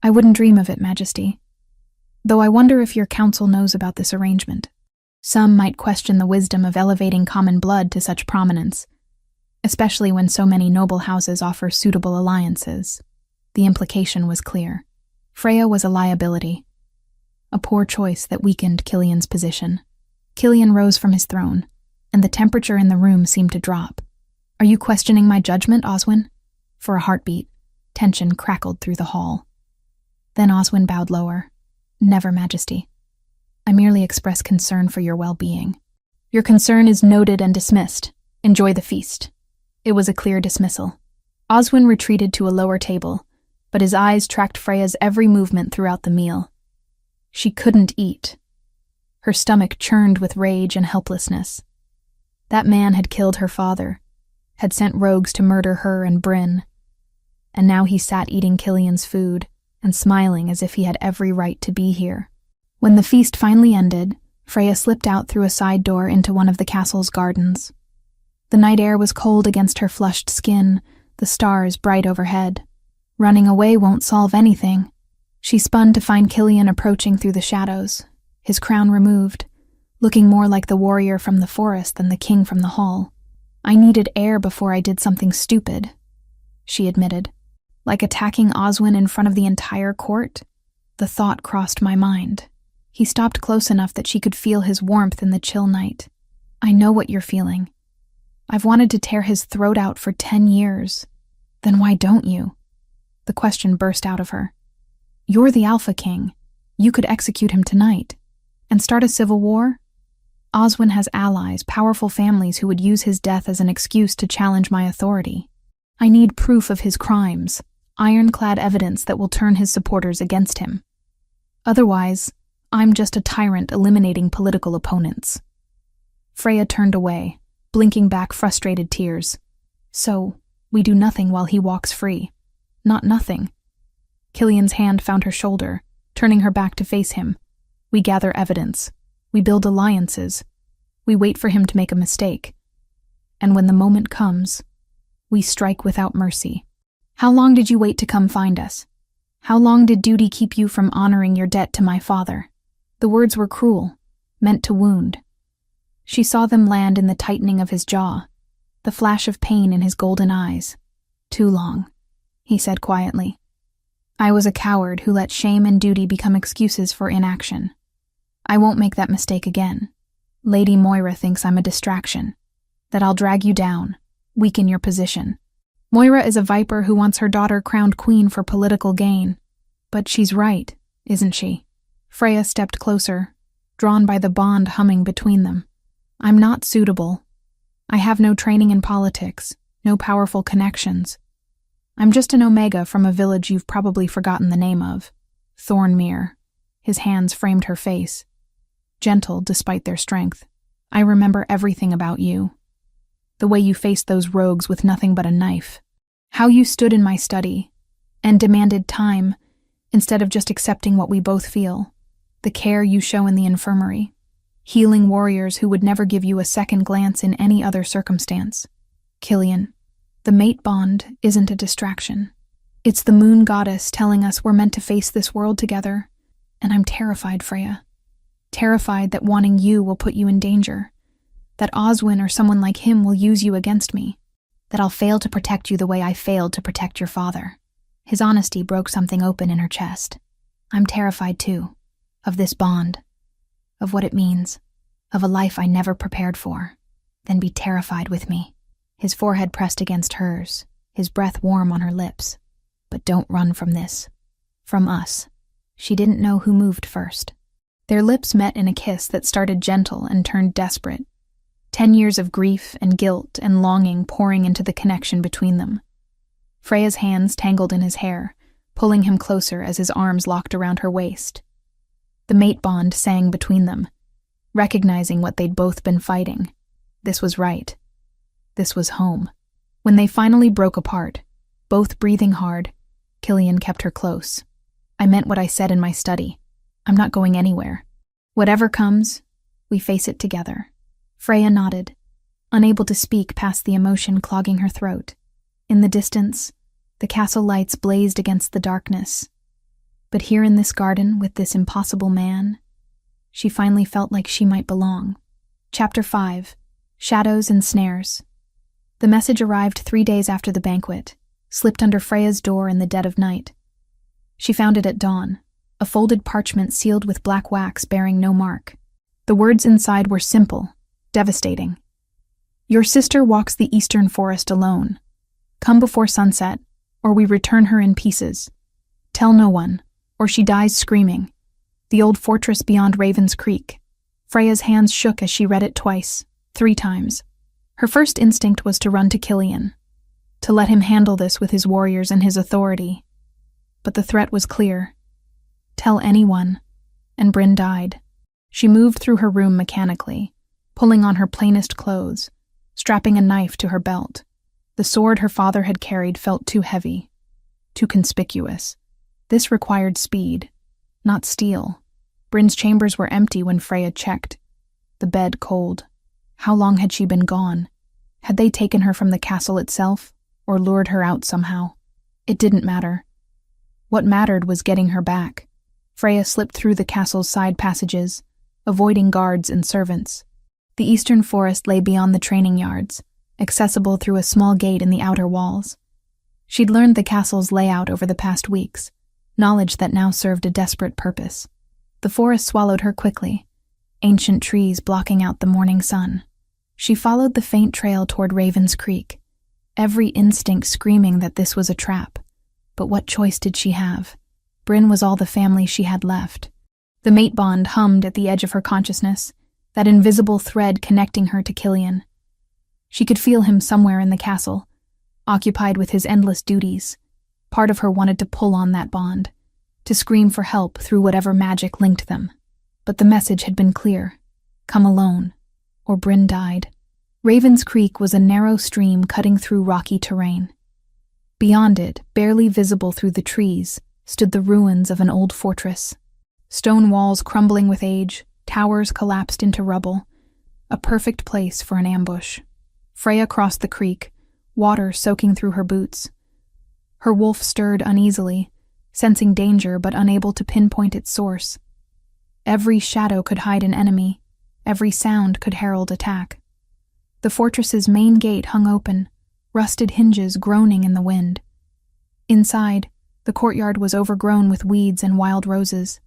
I wouldn't dream of it, Majesty. Though I wonder if your council knows about this arrangement. Some might question the wisdom of elevating common blood to such prominence, especially when so many noble houses offer suitable alliances." The implication was clear. Freya was a liability. A poor choice that weakened Killian's position. Killian rose from his throne, and the temperature in the room seemed to drop. "Are you questioning my judgment, Oswin?" For a heartbeat, tension crackled through the hall. Then Oswin bowed lower. "Never, Majesty. I merely express concern for your well-being." "Your concern is noted and dismissed. Enjoy the feast." It was a clear dismissal. Oswin retreated to a lower table, but his eyes tracked Freya's every movement throughout the meal. She couldn't eat. Her stomach churned with rage and helplessness. That man had killed her father, had sent rogues to murder her and Bryn, and now he sat eating Killian's food and smiling as if he had every right to be here. When the feast finally ended, Freya slipped out through a side door into one of the castle's gardens. The night air was cold against her flushed skin, the stars bright overhead. Running away won't solve anything. She spun to find Killian approaching through the shadows, his crown removed, looking more like the warrior from the forest than the king from the hall. "I needed air before I did something stupid," she admitted. "Like attacking Oswin in front of the entire court?" The thought crossed my mind. He stopped close enough that she could feel his warmth in the chill night. "I know what you're feeling. I've wanted to tear his throat out for 10 years. Then why don't you?" The question burst out of her. "You're the Alpha King. You could execute him tonight. And start a civil war? Oswin has allies, powerful families who would use his death as an excuse to challenge my authority. I need proof of his crimes, ironclad evidence that will turn his supporters against him. Otherwise, I'm just a tyrant eliminating political opponents." Freya turned away, blinking back frustrated tears. "So, we do nothing while he walks free." "Not nothing." Killian's hand found her shoulder, turning her back to face him. "We gather evidence. We build alliances. We wait for him to make a mistake. And when the moment comes, we strike without mercy. How long did you wait to come find us? How long did duty keep you from honoring your debt to my father?" The words were cruel, meant to wound. She saw them land in the tightening of his jaw, the flash of pain in his golden eyes. "Too long," he said quietly. "I was a coward who let shame and duty become excuses for inaction. I won't make that mistake again. Lady Moira thinks I'm a distraction, that I'll drag you down, weaken your position. Moira is a viper who wants her daughter crowned queen for political gain. But she's right, isn't she?" Freya stepped closer, drawn by the bond humming between them. "I'm not suitable. I have no training in politics, no powerful connections. I'm just an Omega from a village you've probably forgotten the name of. Thornmere." His hands framed her face, gentle despite their strength. "I remember everything about you. The way you faced those rogues with nothing but a knife. How you stood in my study and demanded time instead of just accepting what we both feel. The care you show in the infirmary. Healing warriors who would never give you a second glance in any other circumstance. Killian, the mate bond isn't a distraction. It's the moon goddess telling us we're meant to face this world together. And I'm terrified, Freya. Terrified that wanting you will put you in danger. That Oswin or someone like him will use you against me. That I'll fail to protect you the way I failed to protect your father." His honesty broke something open in her chest. I'm terrified too, of this bond, of what it means, of a life I never prepared for. Then be terrified with me. His forehead pressed against hers, his breath warm on her lips. But don't run from this. From us. She didn't know who moved first. Their lips met in a kiss that started gentle and turned desperate. 10 years of grief and guilt and longing pouring into the connection between them. Freya's hands tangled in his hair, pulling him closer as his arms locked around her waist. The mate bond sang between them, recognizing what they'd both been fighting. This was right. This was home. When they finally broke apart, both breathing hard, Killian kept her close. I meant what I said in my study. I'm not going anywhere. Whatever comes, we face it together. Freya nodded, unable to speak past the emotion clogging her throat. In the distance, the castle lights blazed against the darkness. But here in this garden with this impossible man, she finally felt like she might belong. Chapter 5. Shadows and Snares. The message arrived 3 days after the banquet, slipped under Freya's door in the dead of night. She found it at dawn, a folded parchment sealed with black wax bearing no mark. The words inside were simple, devastating. Your sister walks the eastern forest alone. Come before sunset, or we return her in pieces. Tell no one, or she dies screaming. The old fortress beyond Raven's Creek. Freya's hands shook as she read it twice, 3 times. Her first instinct was to run to Killian, to let him handle this with his warriors and his authority. But the threat was clear. Tell anyone, and Bryn died. She moved through her room mechanically, pulling on her plainest clothes, strapping a knife to her belt. The sword her father had carried felt too heavy, too conspicuous. This required speed, not steel. Bryn's chambers were empty when Freya checked, the bed cold. How long had she been gone? Had they taken her from the castle itself, or lured her out somehow? It didn't matter. What mattered was getting her back. Freya slipped through the castle's side passages, avoiding guards and servants. The eastern forest lay beyond the training yards, accessible through a small gate in the outer walls. She'd learned the castle's layout over the past weeks, knowledge that now served a desperate purpose. The forest swallowed her quickly, ancient trees blocking out the morning sun. She followed the faint trail toward Raven's Creek, every instinct screaming that this was a trap. But what choice did she have? Bryn was all the family she had left. The mate bond hummed at the edge of her consciousness, that invisible thread connecting her to Killian. She could feel him somewhere in the castle, occupied with his endless duties. Part of her wanted to pull on that bond, to scream for help through whatever magic linked them. But the message had been clear. Come alone, or Bryn died. Raven's Creek was a narrow stream cutting through rocky terrain. Beyond it, barely visible through the trees, stood the ruins of an old fortress. Stone walls crumbling with age, towers collapsed into rubble. A perfect place for an ambush. Freya crossed the creek, water soaking through her boots. Her wolf stirred uneasily, sensing danger but unable to pinpoint its source. Every shadow could hide an enemy, every sound could herald attack. The fortress's main gate hung open, rusted hinges groaning in the wind. Inside, the courtyard was overgrown with weeds and wild roses.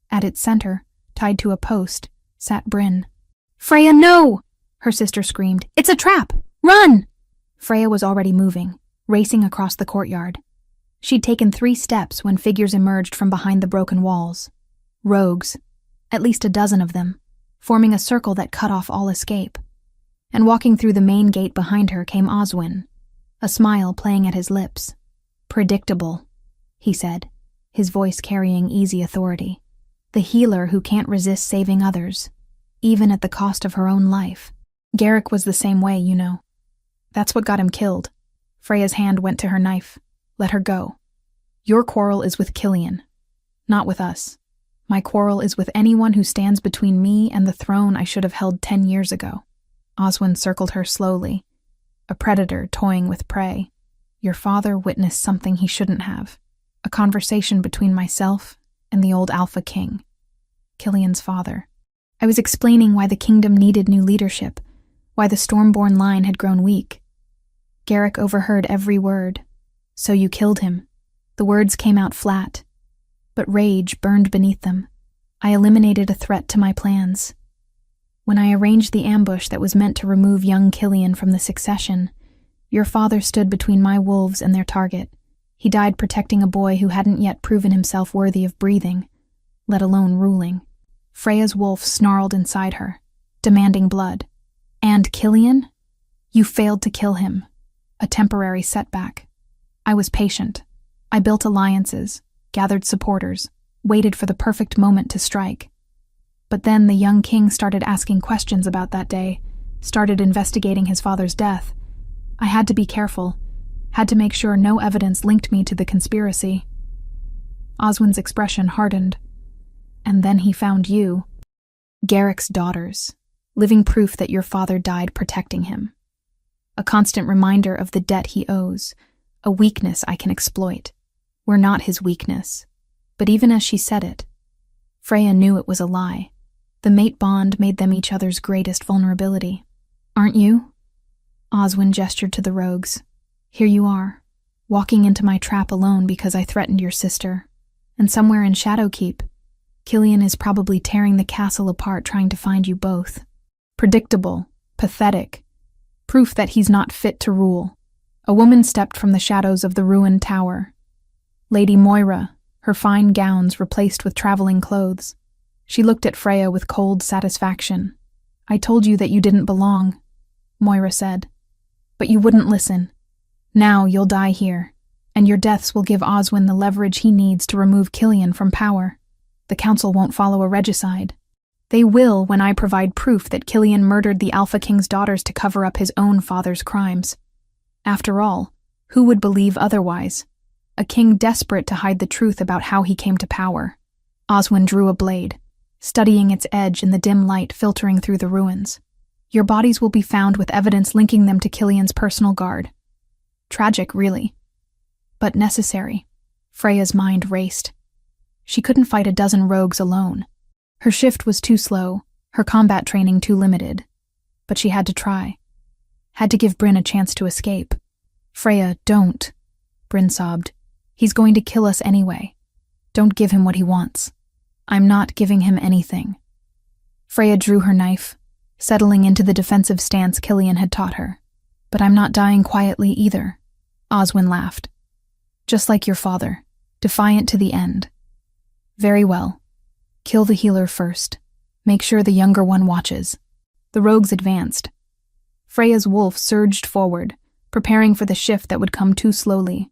At its center, tied to a post, sat Bryn. "Freya, no!" her sister screamed. "It's a trap! Run!" Freya was already moving, racing across the courtyard. She'd taken 3 steps when figures emerged from behind the broken walls. Rogues, at least a dozen of them, forming a circle that cut off all escape. And walking through the main gate behind her came Oswin, a smile playing at his lips. "Predictable," he said, his voice carrying easy authority. "The healer who can't resist saving others, even at the cost of her own life. Garrick was the same way, you know. That's what got him killed." Freya's hand went to her knife. "Let her go. Your quarrel is with Killian, not with us. My quarrel is with anyone who stands between me and the throne I should have held 10 years ago." Oswin circled her slowly, a predator toying with prey. "Your father witnessed something he shouldn't have. A conversation between myself and the old Alpha King, Killian's father. I was explaining why the kingdom needed new leadership, why the Stormborn line had grown weak. Garrick overheard every word. So you killed him. The words came out flat, but rage burned beneath them. I eliminated a threat to my plans. When I arranged the ambush that was meant to remove young Killian from the succession, your father stood between my wolves and their target. He died protecting a boy who hadn't yet proven himself worthy of breathing, let alone ruling. Freya's wolf snarled inside her, demanding blood. And Killian? You failed to kill him. A temporary setback. I was patient. I built alliances, gathered supporters, waited for the perfect moment to strike. But then the young king started asking questions about that day, started investigating his father's death. I had to be careful, had to make sure no evidence linked me to the conspiracy. Oswin's expression hardened. And then he found you. Garrick's daughters, living proof that your father died protecting him. A constant reminder of the debt he owes, a weakness I can exploit. We're not his weakness. But even as she said it, Freya knew it was a lie. The mate bond made them each other's greatest vulnerability. Aren't you? Oswin gestured to the rogues. Here you are, walking into my trap alone because I threatened your sister. And somewhere in Shadowkeep, Killian is probably tearing the castle apart trying to find you both. Predictable, pathetic, proof that he's not fit to rule. A woman stepped from the shadows of the ruined tower. Lady Moira, her fine gowns replaced with traveling clothes. She looked at Freya with cold satisfaction. I told you that you didn't belong, Moira said. But you wouldn't listen. Now you'll die here, and your deaths will give Oswin the leverage he needs to remove Killian from power. The council won't follow a regicide. They will when I provide proof that Killian murdered the Alpha King's daughters to cover up his own father's crimes. After all, who would believe otherwise? A king desperate to hide the truth about how he came to power. Oswin drew a blade, studying its edge in the dim light filtering through the ruins. Your bodies will be found with evidence linking them to Killian's personal guard. Tragic, really. But necessary. Freya's mind raced. She couldn't fight a dozen rogues alone. Her shift was too slow, her combat training too limited. But she had to try. Had to give Bryn a chance to escape. Freya, don't, Bryn sobbed. He's going to kill us anyway. Don't give him what he wants. I'm not giving him anything. Freya drew her knife, settling into the defensive stance Killian had taught her. But I'm not dying quietly either. Oswin laughed. Just like your father, defiant to the end. Very well. Kill the healer first. Make sure the younger one watches. The rogues advanced. Freya's wolf surged forward, preparing for the shift that would come too slowly.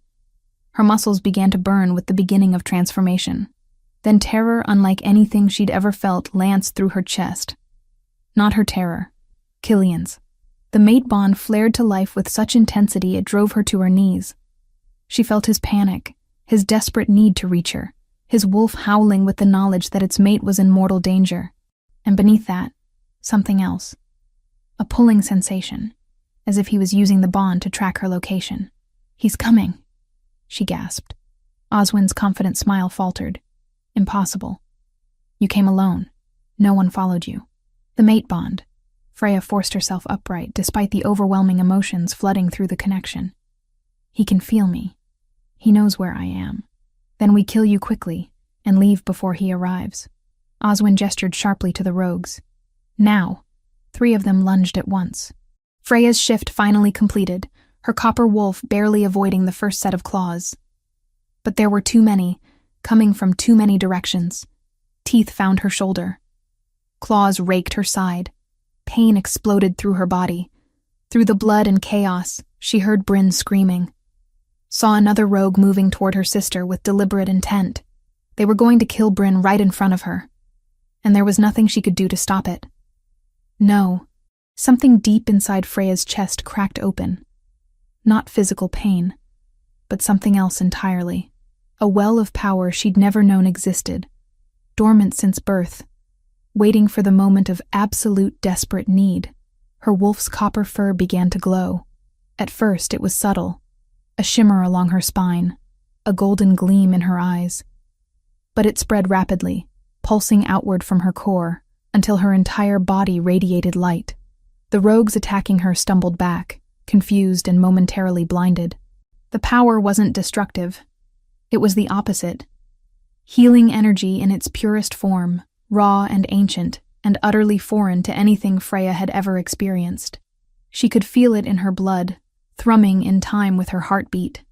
Her muscles began to burn with the beginning of transformation. Then terror unlike anything she'd ever felt lanced through her chest. Not her terror. Killian's. The mate bond flared to life with such intensity it drove her to her knees. She felt his panic, his desperate need to reach her, his wolf howling with the knowledge that its mate was in mortal danger. And beneath that, something else. A pulling sensation, as if he was using the bond to track her location. He's coming, she gasped. Oswin's confident smile faltered. Impossible. You came alone. No one followed you. The mate bond. Freya forced herself upright despite the overwhelming emotions flooding through the connection. He can feel me. He knows where I am. Then we kill you quickly and leave before he arrives. Oswin gestured sharply to the rogues. Now. 3 of them lunged at once. Freya's shift finally completed, her copper wolf barely avoiding the first set of claws. But there were too many, coming from too many directions. Teeth found her shoulder. Claws raked her side. Pain exploded through her body. Through the blood and chaos, she heard Bryn screaming. Saw another rogue moving toward her sister with deliberate intent. They were going to kill Bryn right in front of her. And there was nothing she could do to stop it. No. Something deep inside Freya's chest cracked open. Not physical pain, but something else entirely. A well of power she'd never known existed, dormant since birth, waiting for the moment of absolute desperate need. Her wolf's copper fur began to glow. At first it was subtle, a shimmer along her spine, a golden gleam in her eyes. But it spread rapidly, pulsing outward from her core, until her entire body radiated light. The rogues attacking her stumbled back, confused and momentarily blinded. The power wasn't destructive. It was the opposite. Healing energy in its purest form, raw and ancient, and utterly foreign to anything Freya had ever experienced. She could feel it in her blood, thrumming in time with her heartbeat.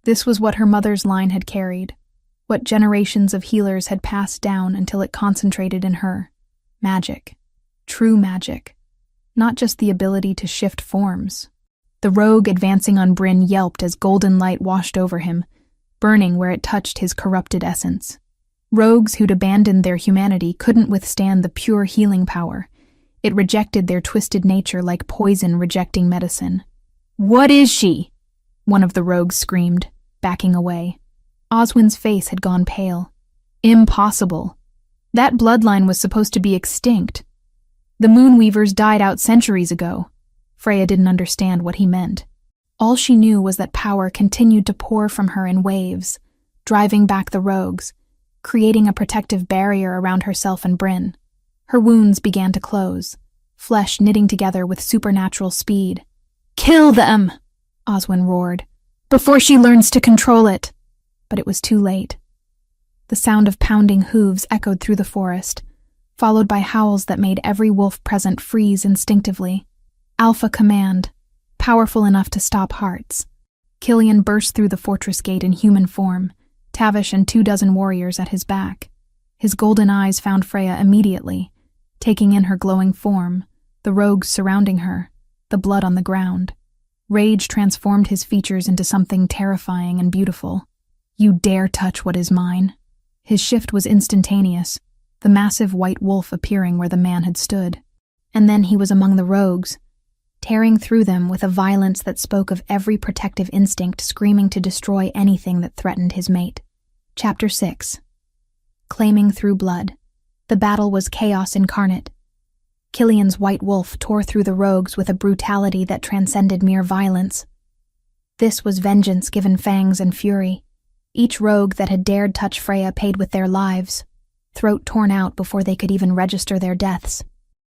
This was what her mother's line had carried, what generations of healers had passed down until it concentrated in her. Magic. True magic. Not just the ability to shift forms. The rogue advancing on Bryn yelped as golden light washed over him, burning where it touched his corrupted essence. Rogues who'd abandoned their humanity couldn't withstand the pure healing power. It rejected their twisted nature like poison rejecting medicine. "What is she?" one of the rogues screamed, backing away. Oswin's face had gone pale. Impossible. That bloodline was supposed to be extinct. The Moonweavers died out centuries ago. Freya didn't understand what he meant. All she knew was that power continued to pour from her in waves, driving back the rogues, creating a protective barrier around herself and Bryn. Her wounds began to close, flesh knitting together with supernatural speed. "Kill them!" Oswin roared, "before she learns to control it." But it was too late. The sound of pounding hooves echoed through the forest, followed by howls that made every wolf present freeze instinctively. Alpha command, powerful enough to stop hearts. Killian burst through the fortress gate in human form, Tavish and 24 warriors at his back. His golden eyes found Freya immediately, taking in her glowing form, the rogues surrounding her, the blood on the ground. Rage transformed his features into something terrifying and beautiful. "You dare touch what is mine." His shift was instantaneous, the massive white wolf appearing where the man had stood. And then he was among the rogues, tearing through them with a violence that spoke of every protective instinct screaming to destroy anything that threatened his mate. Chapter 6. Claiming through blood. The battle was chaos incarnate. Killian's white wolf tore through the rogues with a brutality that transcended mere violence. This was vengeance given fangs and fury. Each rogue that had dared touch Freya paid with their lives, throat torn out before they could even register their deaths.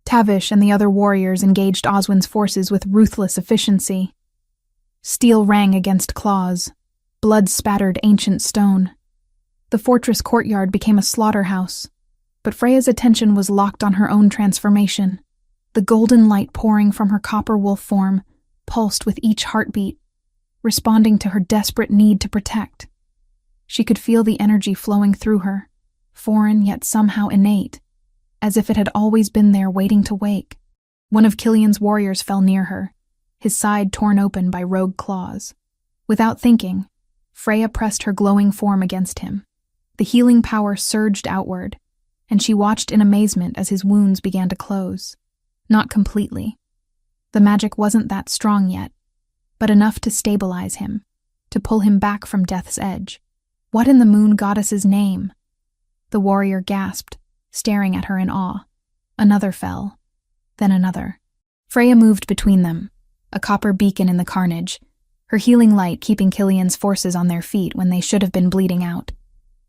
Tavish and the other warriors engaged Oswin's forces with ruthless efficiency. Steel rang against claws. Blood spattered ancient stone. The fortress courtyard became a slaughterhouse, but Freya's attention was locked on her own transformation. The golden light pouring from her copper wolf form pulsed with each heartbeat, responding to her desperate need to protect. She could feel the energy flowing through her, foreign yet somehow innate, as if it had always been there waiting to wake. One of Killian's warriors fell near her, his side torn open by rogue claws. Without thinking, Freya pressed her glowing form against him. The healing power surged outward, and she watched in amazement as his wounds began to close. Not completely. The magic wasn't that strong yet, but enough to stabilize him, to pull him back from death's edge. What in the moon goddess's name? The warrior gasped, staring at her in awe. Another fell, then another. Freya moved between them, a copper beacon in the carnage, her healing light keeping Killian's forces on their feet when they should have been bleeding out.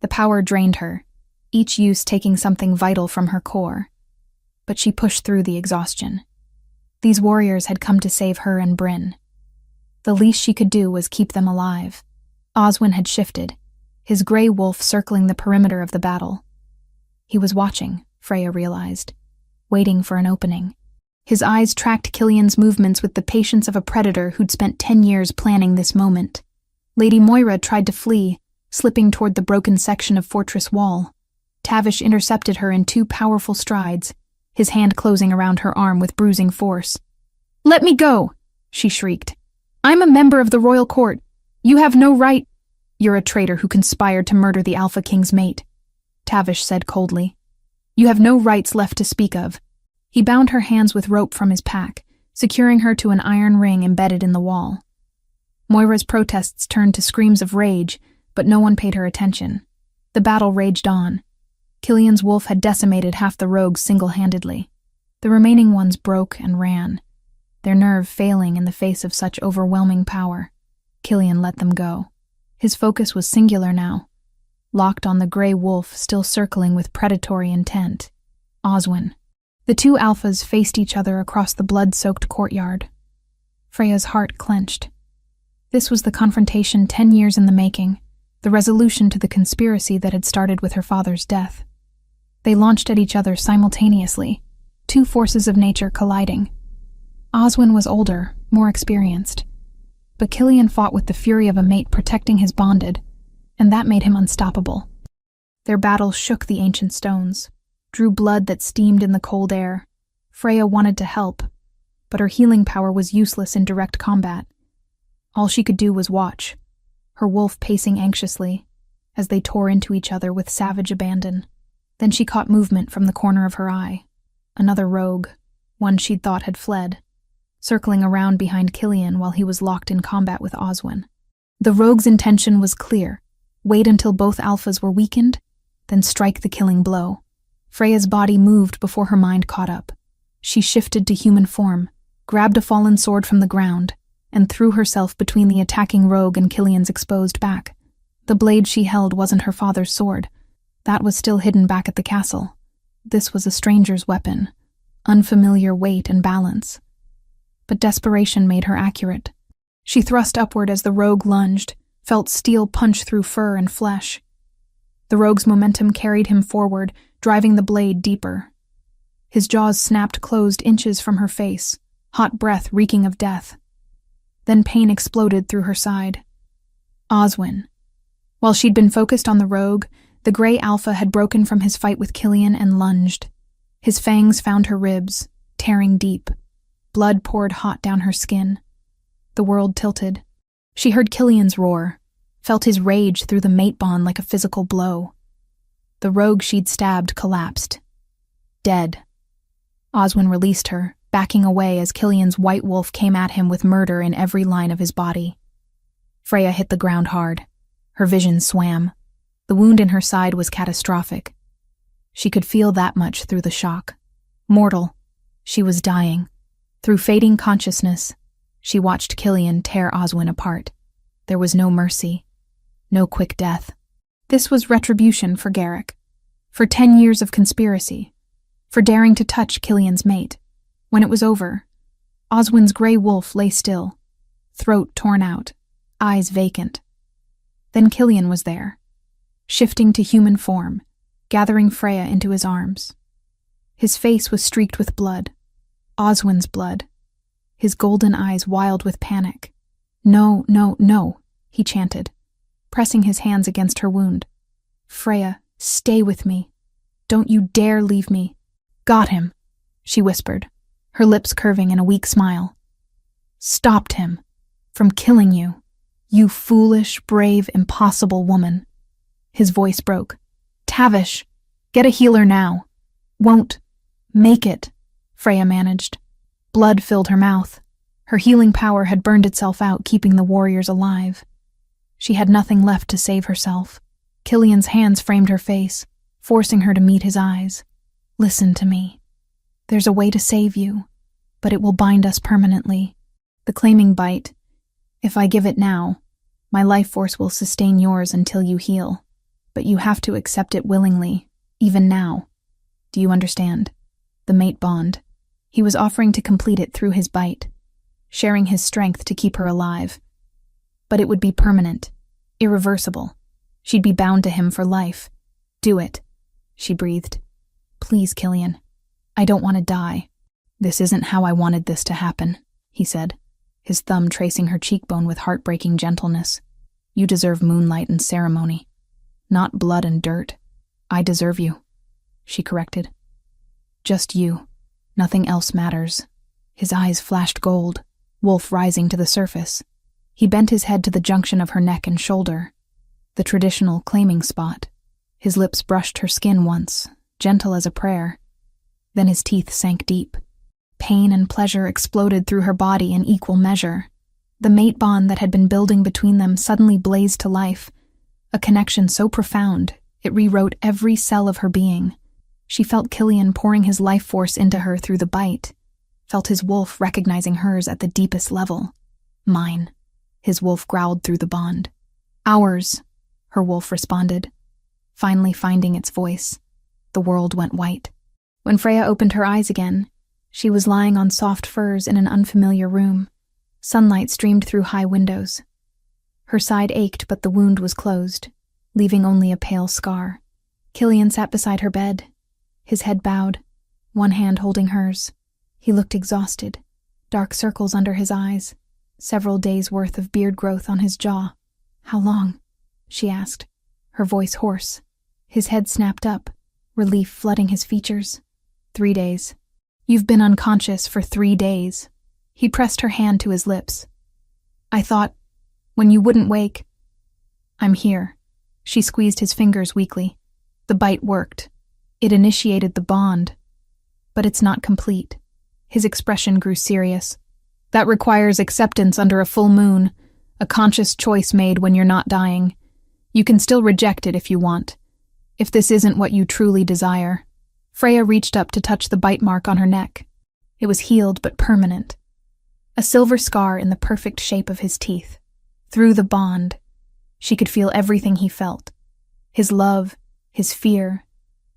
The power drained her, each use taking something vital from her core. But she pushed through the exhaustion. These warriors had come to save her and Bryn. The least she could do was keep them alive. Oswin had shifted, his gray wolf circling the perimeter of the battle. He was watching, Freya realized, waiting for an opening. His eyes tracked Killian's movements with the patience of a predator who'd spent 10 years planning this moment. Lady Moira tried to flee, slipping toward the broken section of fortress wall. Tavish intercepted her in 2 powerful strides, his hand closing around her arm with bruising force. "Let me go!" she shrieked. "I'm a member of the royal court. You have no right—" "You're a traitor who conspired to murder the Alpha King's mate," Tavish said coldly. "You have no rights left to speak of." He bound her hands with rope from his pack, securing her to an iron ring embedded in the wall. Moira's protests turned to screams of rage, but no one paid her attention. The battle raged on. Killian's wolf had decimated half the rogues single-handedly. The remaining ones broke and ran, their nerve failing in the face of such overwhelming power. Killian let them go. His focus was singular now, locked on the gray wolf still circling with predatory intent. Oswin. The 2 alphas faced each other across the blood-soaked courtyard. Freya's heart clenched. This was the confrontation 10 years in the making, the resolution to the conspiracy that had started with her father's death. They launched at each other simultaneously, two forces of nature colliding. Oswin was older, more experienced, but Killian fought with the fury of a mate protecting his bonded, and that made him unstoppable. Their battle shook the ancient stones, drew blood that steamed in the cold air. Freya wanted to help, but her healing power was useless in direct combat. All she could do was watch, her wolf pacing anxiously, as they tore into each other with savage abandon. Then she caught movement from the corner of her eye. Another rogue, one she'd thought had fled, circling around behind Killian while he was locked in combat with Oswin. The rogue's intention was clear: wait until both alphas were weakened, then strike the killing blow. Freya's body moved before her mind caught up. She shifted to human form, grabbed a fallen sword from the ground, and threw herself between the attacking rogue and Killian's exposed back. The blade she held wasn't her father's sword. That was still hidden back at the castle. This was a stranger's weapon, unfamiliar weight and balance. But desperation made her accurate. She thrust upward as the rogue lunged, felt steel punch through fur and flesh. The rogue's momentum carried him forward, driving the blade deeper. His jaws snapped closed inches from her face, hot breath reeking of death. Then pain exploded through her side. Oswin. While she'd been focused on the rogue, the gray alpha had broken from his fight with Killian and lunged. His fangs found her ribs, tearing deep. Blood poured hot down her skin. The world tilted. She heard Killian's roar, felt his rage through the mate bond like a physical blow. The rogue she'd stabbed collapsed. Dead. Oswin released her, backing away as Killian's white wolf came at him with murder in every line of his body. Freya hit the ground hard. Her vision swam. The wound in her side was catastrophic. She could feel that much through the shock. Mortal. She was dying. Through fading consciousness, she watched Killian tear Oswin apart. There was no mercy. No quick death. This was retribution for Garrick. For 10 years of conspiracy. For daring to touch Killian's mate. When it was over, Oswin's gray wolf lay still, throat torn out, eyes vacant. Then Killian was there, shifting to human form, gathering Freya into his arms. His face was streaked with blood, Oswin's blood, his golden eyes wild with panic. "No, no, no," he chanted, pressing his hands against her wound. "Freya, stay with me. Don't you dare leave me." "Got him," she whispered, her lips curving in a weak smile. "Stopped him from killing you, you foolish, brave, impossible woman." His voice broke. "Tavish, get a healer now." "Won't make it," Freya managed. Blood filled her mouth. Her healing power had burned itself out, keeping the warriors alive. She had nothing left to save herself. Killian's hands framed her face, forcing her to meet his eyes. "Listen to me. There's a way to save you, but it will bind us permanently. The claiming bite. If I give it now, my life force will sustain yours until you heal. But you have to accept it willingly, even now. Do you understand? The mate bond. He was offering to complete it through his bite, sharing his strength to keep her alive. But it would be permanent, irreversible. She'd be bound to him for life. Do it," she breathed. "Please, Killian. I don't want to die." "This isn't how I wanted this to happen," he said, his thumb tracing her cheekbone with heartbreaking gentleness. "You deserve moonlight and ceremony, not blood and dirt. I deserve you," she corrected. "Just you. Nothing else matters." His eyes flashed gold, wolf rising to the surface. He bent his head to the junction of her neck and shoulder, the traditional claiming spot. His lips brushed her skin once, gentle as a prayer. Then his teeth sank deep. Pain and pleasure exploded through her body in equal measure. The mate bond that had been building between them suddenly blazed to life, a connection so profound it rewrote every cell of her being. She felt Killian pouring his life force into her through the bite, felt his wolf recognizing hers at the deepest level. "Mine," his wolf growled through the bond. "Ours," her wolf responded, finally finding its voice. The world went white. When Freya opened her eyes again, she was lying on soft furs in an unfamiliar room. Sunlight streamed through high windows. Her side ached, but the wound was closed. leaving only a pale scar. Killian sat beside her bed, his head bowed, one hand holding hers. He looked exhausted, dark circles under his eyes, several days' worth of beard growth on his jaw. "How long?" she asked, her voice hoarse. His head snapped up, relief flooding his features. 3 days. "You've been unconscious for 3 days." He pressed her hand to his lips. "I thought, when you wouldn't wake—" "I'm here." She squeezed his fingers weakly. The bite worked. It initiated the bond. But it's not complete. His expression grew serious. "That requires acceptance under a full moon, a conscious choice made when you're not dying. You can still reject it if you want, if this isn't what you truly desire." Freya reached up to touch the bite mark on her neck. It was healed but permanent. A silver scar in the perfect shape of his teeth. Through the bond, she could feel everything he felt. His love, his fear,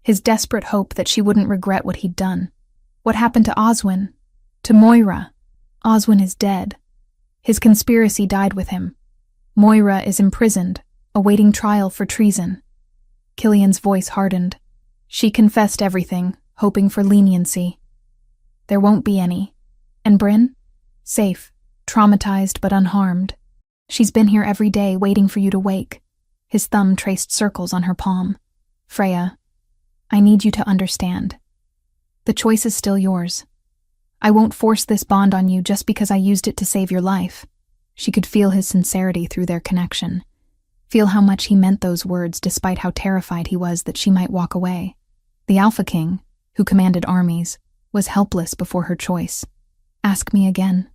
his desperate hope that she wouldn't regret what he'd done. What happened to Oswin? To Moira? Oswin is dead. His conspiracy died with him. Moira is imprisoned, awaiting trial for treason. Killian's voice hardened. She confessed everything, hoping for leniency. There won't be any. And Bryn? Safe, traumatized but unharmed. She's been here every day waiting for you to wake. His thumb traced circles on her palm. "Freya, I need you to understand. The choice is still yours. I won't force this bond on you just because I used it to save your life." She could feel his sincerity through their connection. Feel how much he meant those words despite how terrified he was that she might walk away. The Alpha King, who commanded armies, was helpless before her choice. "Ask me again,"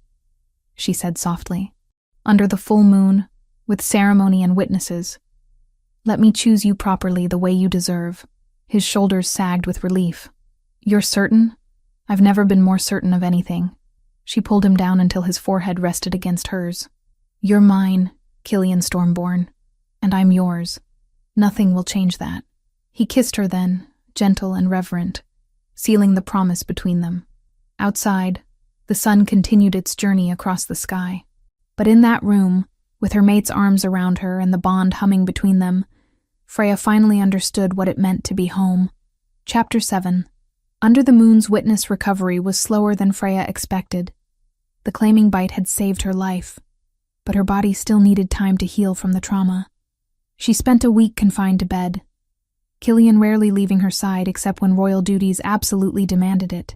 she said softly. "Under the full moon, with ceremony and witnesses. Let me choose you properly the way you deserve." His shoulders sagged with relief. "You're certain?" "I've never been more certain of anything." She pulled him down until his forehead rested against hers. "You're mine, Killian Stormborn, and I'm yours. Nothing will change that." He kissed her then, gentle and reverent, sealing the promise between them. Outside, the sun continued its journey across the sky. But in that room, with her mate's arms around her and the bond humming between them, Freya finally understood what it meant to be home. Chapter 7. Under the moon's witness recovery was slower than Freya expected. The claiming bite had saved her life, but her body still needed time to heal from the trauma. She spent a week confined to bed, Killian rarely leaving her side except when royal duties absolutely demanded it.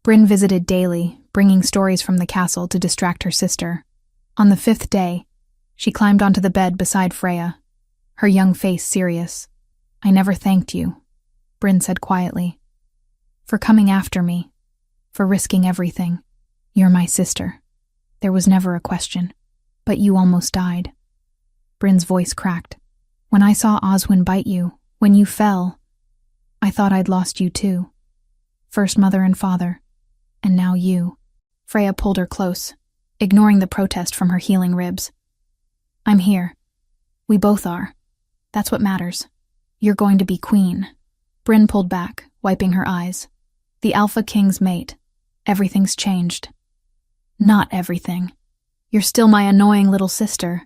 Bryn visited daily, bringing stories from the castle to distract her sister. On the 5th day, she climbed onto the bed beside Freya, her young face serious. "I never thanked you," Bryn said quietly. "For coming after me, for risking everything. You're my sister. There was never a question. But you almost died." Bryn's voice cracked. "When I saw Oswin bite you, when you fell, I thought I'd lost you too. First mother and father, and now you." Freya pulled her close, ignoring the protest from her healing ribs. "I'm here. We both are. That's what matters. You're going to be queen." Bryn pulled back, wiping her eyes. "The Alpha King's mate. Everything's changed." "Not everything. You're still my annoying little sister."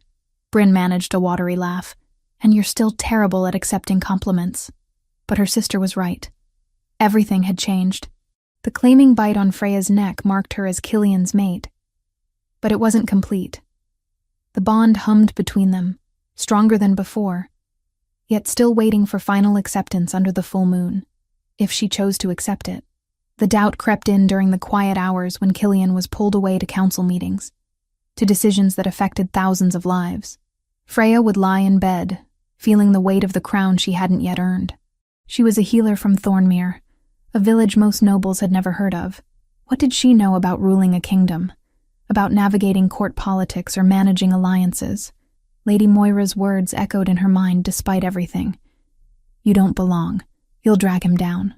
Bryn managed a watery laugh. "And you're still terrible at accepting compliments." But her sister was right. Everything had changed. The claiming bite on Freya's neck marked her as Killian's mate. But it wasn't complete. The bond hummed between them, stronger than before, yet still waiting for final acceptance under the full moon, if she chose to accept it. The doubt crept in during the quiet hours when Killian was pulled away to council meetings, to decisions that affected thousands of lives. Freya would lie in bed, feeling the weight of the crown she hadn't yet earned. She was a healer from Thornmere, a village most nobles had never heard of. What did she know about ruling a kingdom, about navigating court politics or managing alliances? Lady Moira's words echoed in her mind despite everything. "You don't belong. You'll drag him down."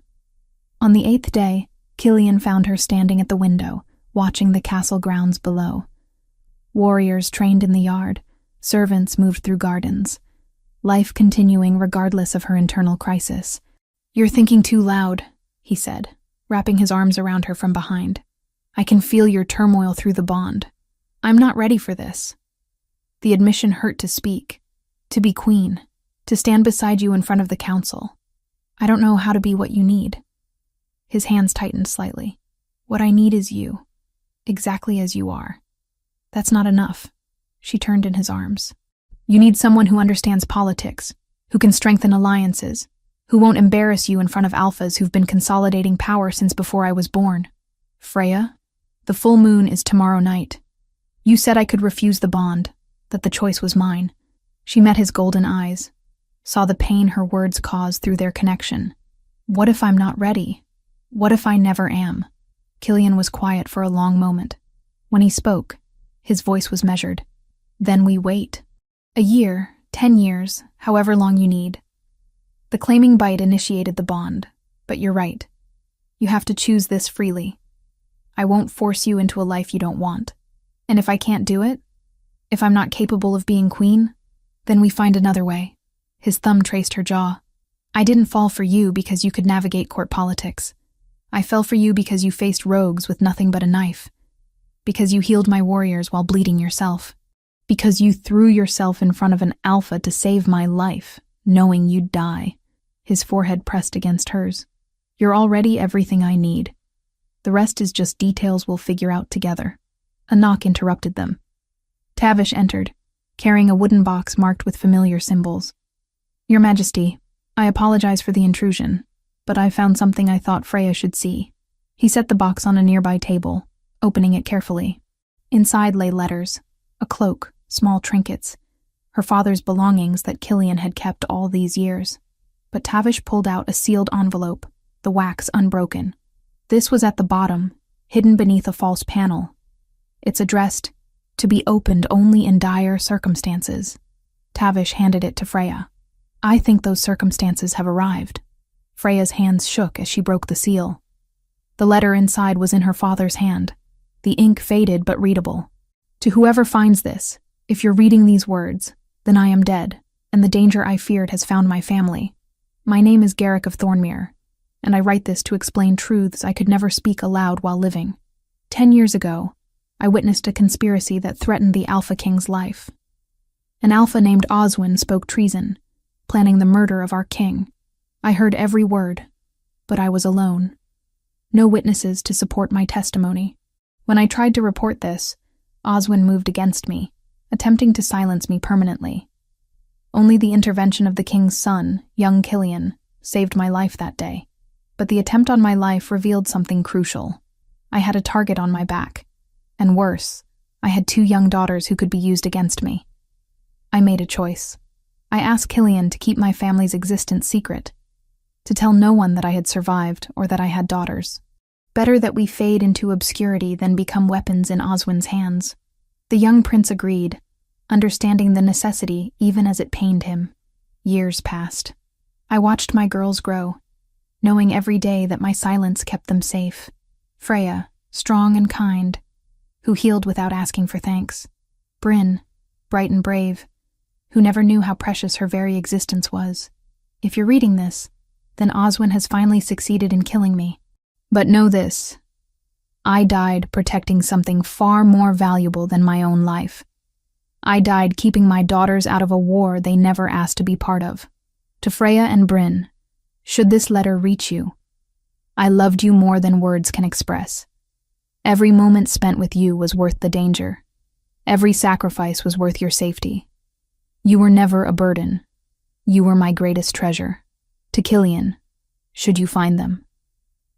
On the 8th day, Killian found her standing at the window, watching the castle grounds below. Warriors trained in the yard, servants moved through gardens. Life continuing regardless of her internal crisis. "You're thinking too loud," he said, wrapping his arms around her from behind. "I can feel your turmoil through the bond. I'm not ready for this." The admission hurt to speak. To be queen. To stand beside you in front of the council. I don't know how to be what you need." His hands tightened slightly. "What I need is you, exactly as you are." "That's not enough." She turned in his arms. "You need someone who understands politics, who can strengthen alliances, who won't embarrass you in front of alphas who've been consolidating power since before I was born. Freya, the full moon is tomorrow night. You said I could refuse the bond, that the choice was mine." She met his golden eyes, saw the pain her words caused through their connection. "What if I'm not ready? What if I never am?" Killian was quiet for a long moment. When he spoke, his voice was measured. "Then we wait. A year, 10 years, however long you need." The claiming bite initiated the bond, but you're right. You have to choose this freely. I won't force you into a life you don't want. And if I can't do it, if I'm not capable of being queen, then we find another way. His thumb traced her jaw. "I didn't fall for you because you could navigate court politics. I fell for you because you faced rogues with nothing but a knife. Because you healed my warriors while bleeding yourself. Because you threw yourself in front of an alpha to save my life, knowing you'd die." His forehead pressed against hers. "You're already everything I need. The rest is just details we'll figure out together." A knock interrupted them. Tavish entered, carrying a wooden box marked with familiar symbols. "Your Majesty, I apologize for the intrusion, but I found something I thought Freya should see." He set the box on a nearby table, opening it carefully. Inside lay letters, a cloak, small trinkets, her father's belongings that Killian had kept all these years. But Tavish pulled out a sealed envelope, the wax unbroken. This was at the bottom, hidden beneath a false panel. It's addressed, "To be opened only in dire circumstances." Tavish handed it to Freya. "I think those circumstances have arrived." Freya's hands shook as she broke the seal. The letter inside was in her father's hand, the ink faded but readable. "To whoever finds this, if you're reading these words, then I am dead, and the danger I feared has found my family. My name is Garrick of Thornmere, and I write this to explain truths I could never speak aloud while living. 10 years ago, I witnessed a conspiracy that threatened the Alpha King's life. An alpha named Oswin spoke treason, planning the murder of our king. I heard every word, but I was alone. No witnesses to support my testimony. When I tried to report this, Oswin moved against me, attempting to silence me permanently. Only the intervention of the king's son, young Killian, saved my life that day. But the attempt on my life revealed something crucial. I had a target on my back. And worse, I had 2 young daughters who could be used against me. I made a choice. I asked Killian to keep my family's existence secret, to tell no one that I had survived or that I had daughters. Better that we fade into obscurity than become weapons in Oswin's hands. The young prince agreed, understanding the necessity even as it pained him. Years passed. I watched my girls grow, knowing every day that my silence kept them safe. Freya, strong and kind, who healed without asking for thanks. Bryn, bright and brave, who never knew how precious her very existence was. If you're reading this, then Oswin has finally succeeded in killing me. But know this, I died protecting something far more valuable than my own life. I died keeping my daughters out of a war they never asked to be part of. To Freya and Bryn, should this letter reach you, I loved you more than words can express. Every moment spent with you was worth the danger. Every sacrifice was worth your safety. You were never a burden. You were my greatest treasure. To Killian, should you find them,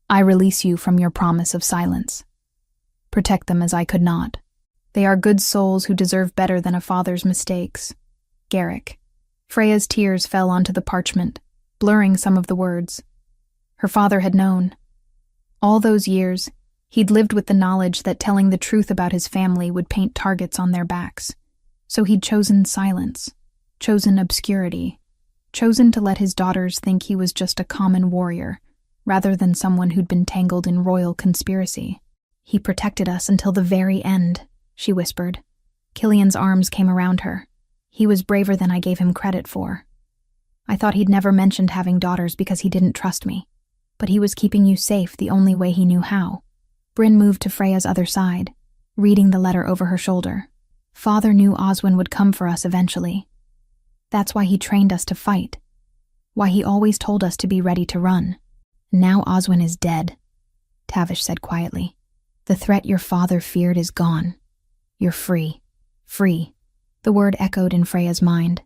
I release you from your promise of silence. Protect them as I could not. They are good souls who deserve better than a father's mistakes. Garrick. Freya's tears fell onto the parchment, blurring some of the words. Her father had known. All those years, he'd lived with the knowledge that telling the truth about his family would paint targets on their backs. So he'd chosen silence, chosen obscurity, chosen to let his daughters think he was just a common warrior, rather than someone who'd been tangled in royal conspiracy. He protected us until the very end, she whispered. Killian's arms came around her. He was braver than I gave him credit for. I thought he'd never mentioned having daughters because he didn't trust me, but he was keeping you safe the only way he knew how. Bryn moved to Freya's other side, reading the letter over her shoulder. Father knew Oswin would come for us eventually. That's why he trained us to fight. Why he always told us to be ready to run. Now Oswin is dead, Tavish said quietly. The threat your father feared is gone. You're free. Free. The word echoed in Freya's mind.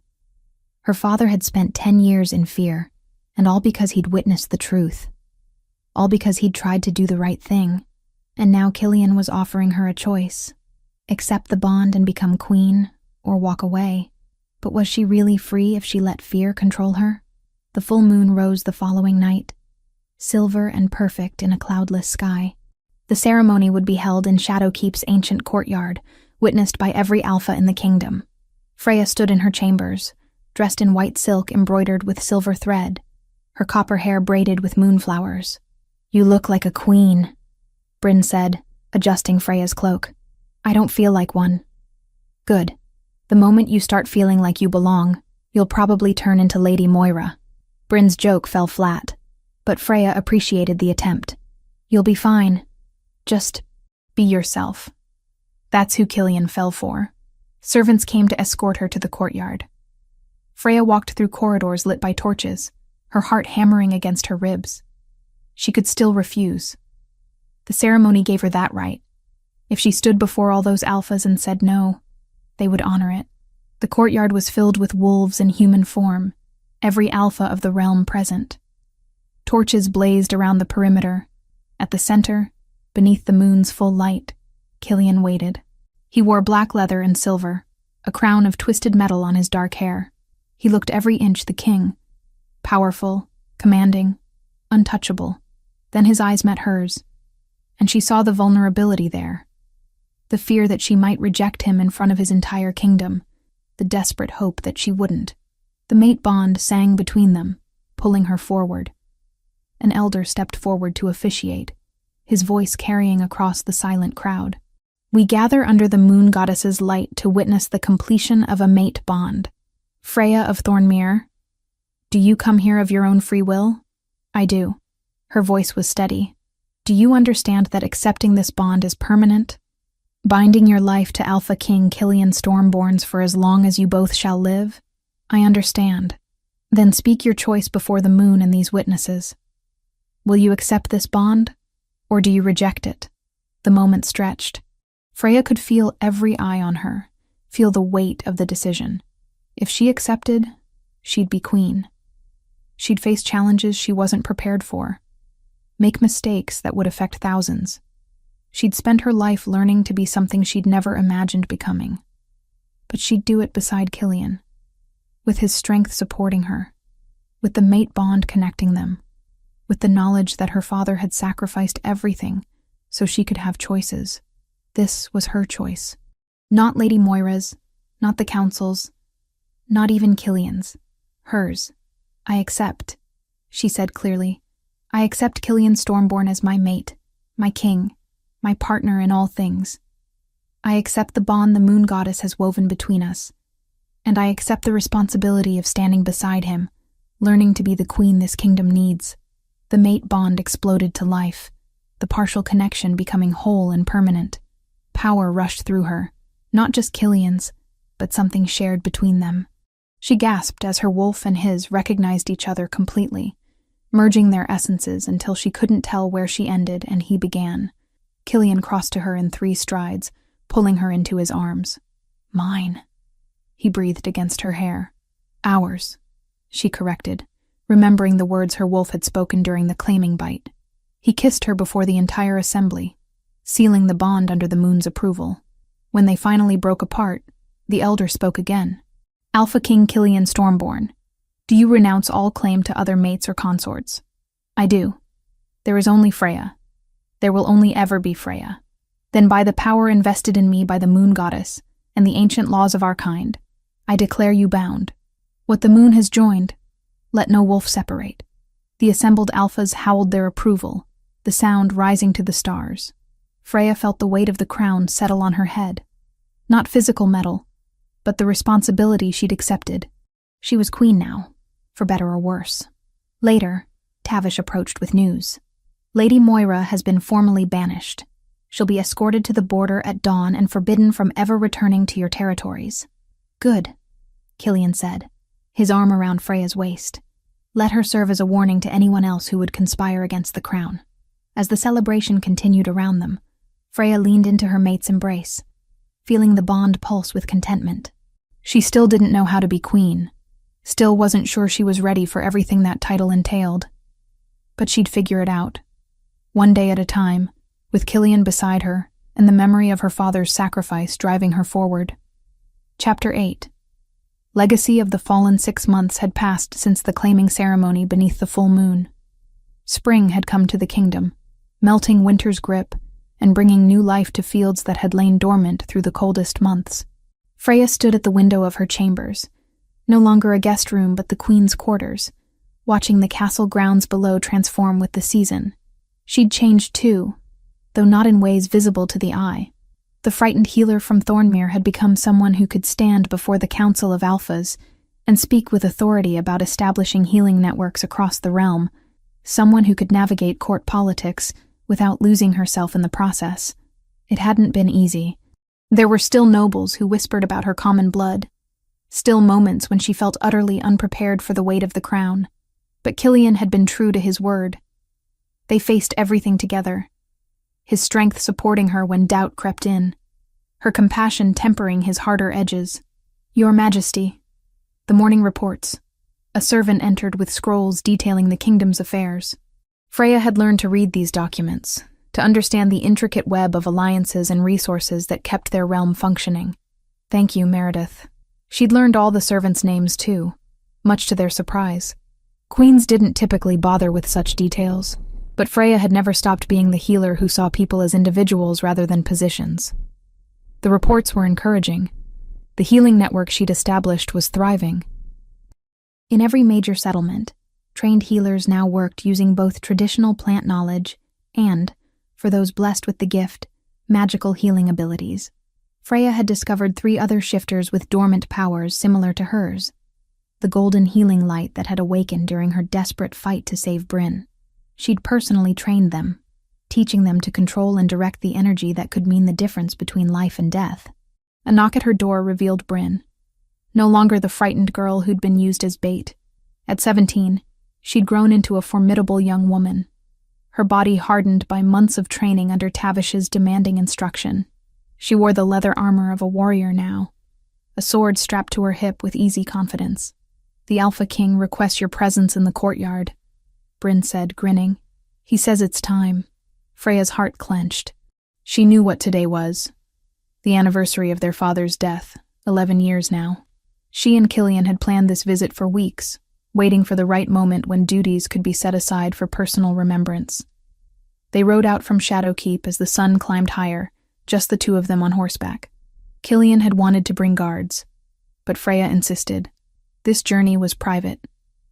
Her father had spent 10 years in fear, and all because he'd witnessed the truth. All because he'd tried to do the right thing, and now Killian was offering her a choice. Accept the bond and become queen, or walk away. But was she really free if she let fear control her? The full moon rose the following night, silver and perfect in a cloudless sky. The ceremony would be held in Shadowkeep's ancient courtyard, witnessed by every alpha in the kingdom. Freya stood in her chambers, dressed in white silk embroidered with silver thread, her copper hair braided with moonflowers. You look like a queen, Bryn said, adjusting Freya's cloak. I don't feel like one. Good. The moment you start feeling like you belong, you'll probably turn into Lady Moira. Bryn's joke fell flat, but Freya appreciated the attempt. You'll be fine. Just be yourself. That's who Killian fell for. Servants came to escort her to the courtyard. Freya walked through corridors lit by torches, her heart hammering against her ribs. She could still refuse. The ceremony gave her that right. If she stood before all those alphas and said no, they would honor it. The courtyard was filled with wolves in human form, every alpha of the realm present. Torches blazed around the perimeter. At the center, beneath the moon's full light, Killian waited. He wore black leather and silver, a crown of twisted metal on his dark hair. He looked every inch the king. Powerful, commanding, untouchable. Then his eyes met hers, and she saw the vulnerability there. The fear that she might reject him in front of his entire kingdom, the desperate hope that she wouldn't. The mate bond sang between them, pulling her forward. An elder stepped forward to officiate, his voice carrying across the silent crowd. We gather under the moon goddess's light to witness the completion of a mate bond. Freya of Thornmere, do you come here of your own free will? I do. Her voice was steady. Do you understand that accepting this bond is permanent? Binding your life to Alpha King Killian Stormborn's for as long as you both shall live? I understand. Then speak your choice before the moon and these witnesses. Will you accept this bond, or do you reject it? The moment stretched. Freya could feel every eye on her, feel the weight of the decision. If she accepted, she'd be queen. She'd face challenges she wasn't prepared for, make mistakes that would affect thousands. She'd spend her life learning to be something she'd never imagined becoming. But she'd do it beside Killian, with his strength supporting her, with the mate bond connecting them, with the knowledge that her father had sacrificed everything so she could have choices. This was her choice. Not Lady Moira's, not the council's, not even Killian's. Hers. I accept, she said clearly. I accept Killian Stormborn as my mate, my king, my partner in all things. I accept the bond the moon goddess has woven between us, and I accept the responsibility of standing beside him, learning to be the queen this kingdom needs. The mate bond exploded to life, the partial connection becoming whole and permanent. Power rushed through her, not just Killian's, but something shared between them. She gasped as her wolf and his recognized each other completely, merging their essences until she couldn't tell where she ended and he began. Killian crossed to her in 3 strides, pulling her into his arms. Mine, he breathed against her hair. Ours, she corrected, remembering the words her wolf had spoken during the claiming bite. He kissed her before the entire assembly, sealing the bond under the moon's approval. When they finally broke apart, the elder spoke again. Alpha King Killian Stormborn, do you renounce all claim to other mates or consorts? I do. There is only Freya. There will only ever be Freya. Then by the power invested in me by the moon goddess and the ancient laws of our kind, I declare you bound. What the moon has joined, let no wolf separate. The assembled alphas howled their approval, the sound rising to the stars. Freya felt the weight of the crown settle on her head. Not physical metal, but the responsibility she'd accepted. She was queen now, for better or worse. Later, Tavish approached with news. Lady Moira has been formally banished. She'll be escorted to the border at dawn and forbidden from ever returning to your territories. Good, Killian said. his arm around Freya's waist. Let her serve as a warning to anyone else who would conspire against the crown. As the celebration continued around them, Freya leaned into her mate's embrace, feeling the bond pulse with contentment. She still didn't know how to be queen, still wasn't sure she was ready for everything that title entailed. But she'd figure it out, one day at a time, with Killian beside her and the memory of her father's sacrifice driving her forward. Chapter 8. Legacy of the fallen 6 months had passed since the claiming ceremony beneath the full moon. Spring had come to the kingdom, melting winter's grip and bringing new life to fields that had lain dormant through the coldest months. Freya stood at the window of her chambers, no longer a guest room but the queen's quarters, watching the castle grounds below transform with the season. She'd changed too, though not in ways visible to the eye. The frightened healer from Thornmere had become someone who could stand before the Council of Alphas and speak with authority about establishing healing networks across the realm, someone who could navigate court politics without losing herself in the process. It hadn't been easy. There were still nobles who whispered about her common blood, still moments when she felt utterly unprepared for the weight of the crown. But Killian had been true to his word. They faced everything together, his strength supporting her when doubt crept in, her compassion tempering his harder edges. "Your Majesty," the morning reports. A servant entered with scrolls detailing the kingdom's affairs. Freya had learned to read these documents, to understand the intricate web of alliances and resources that kept their realm functioning. "Thank you, Meredith." She'd learned all the servants' names too, much to their surprise. Queens didn't typically bother with such details, but Freya had never stopped being the healer who saw people as individuals rather than positions. The reports were encouraging. The healing network she'd established was thriving. In every major settlement, trained healers now worked using both traditional plant knowledge and, for those blessed with the gift, magical healing abilities. Freya had discovered 3 other shifters with dormant powers similar to hers, the golden healing light that had awakened during her desperate fight to save Bryn. She'd personally trained them, teaching them to control and direct the energy that could mean the difference between life and death. A knock at her door revealed Bryn, no longer the frightened girl who'd been used as bait. At 17, she'd grown into a formidable young woman, her body hardened by months of training under Tavish's demanding instruction. She wore the leather armor of a warrior now, a sword strapped to her hip with easy confidence. "The Alpha King requests your presence in the courtyard," Bryn said, grinning. "He says it's time." Freya's heart clenched. She knew what today was. The anniversary of their father's death, 11 years now. She and Killian had planned this visit for weeks, waiting for the right moment when duties could be set aside for personal remembrance. They rode out from Shadowkeep as the sun climbed higher, just the 2 of them on horseback. Killian had wanted to bring guards, but Freya insisted. This journey was private,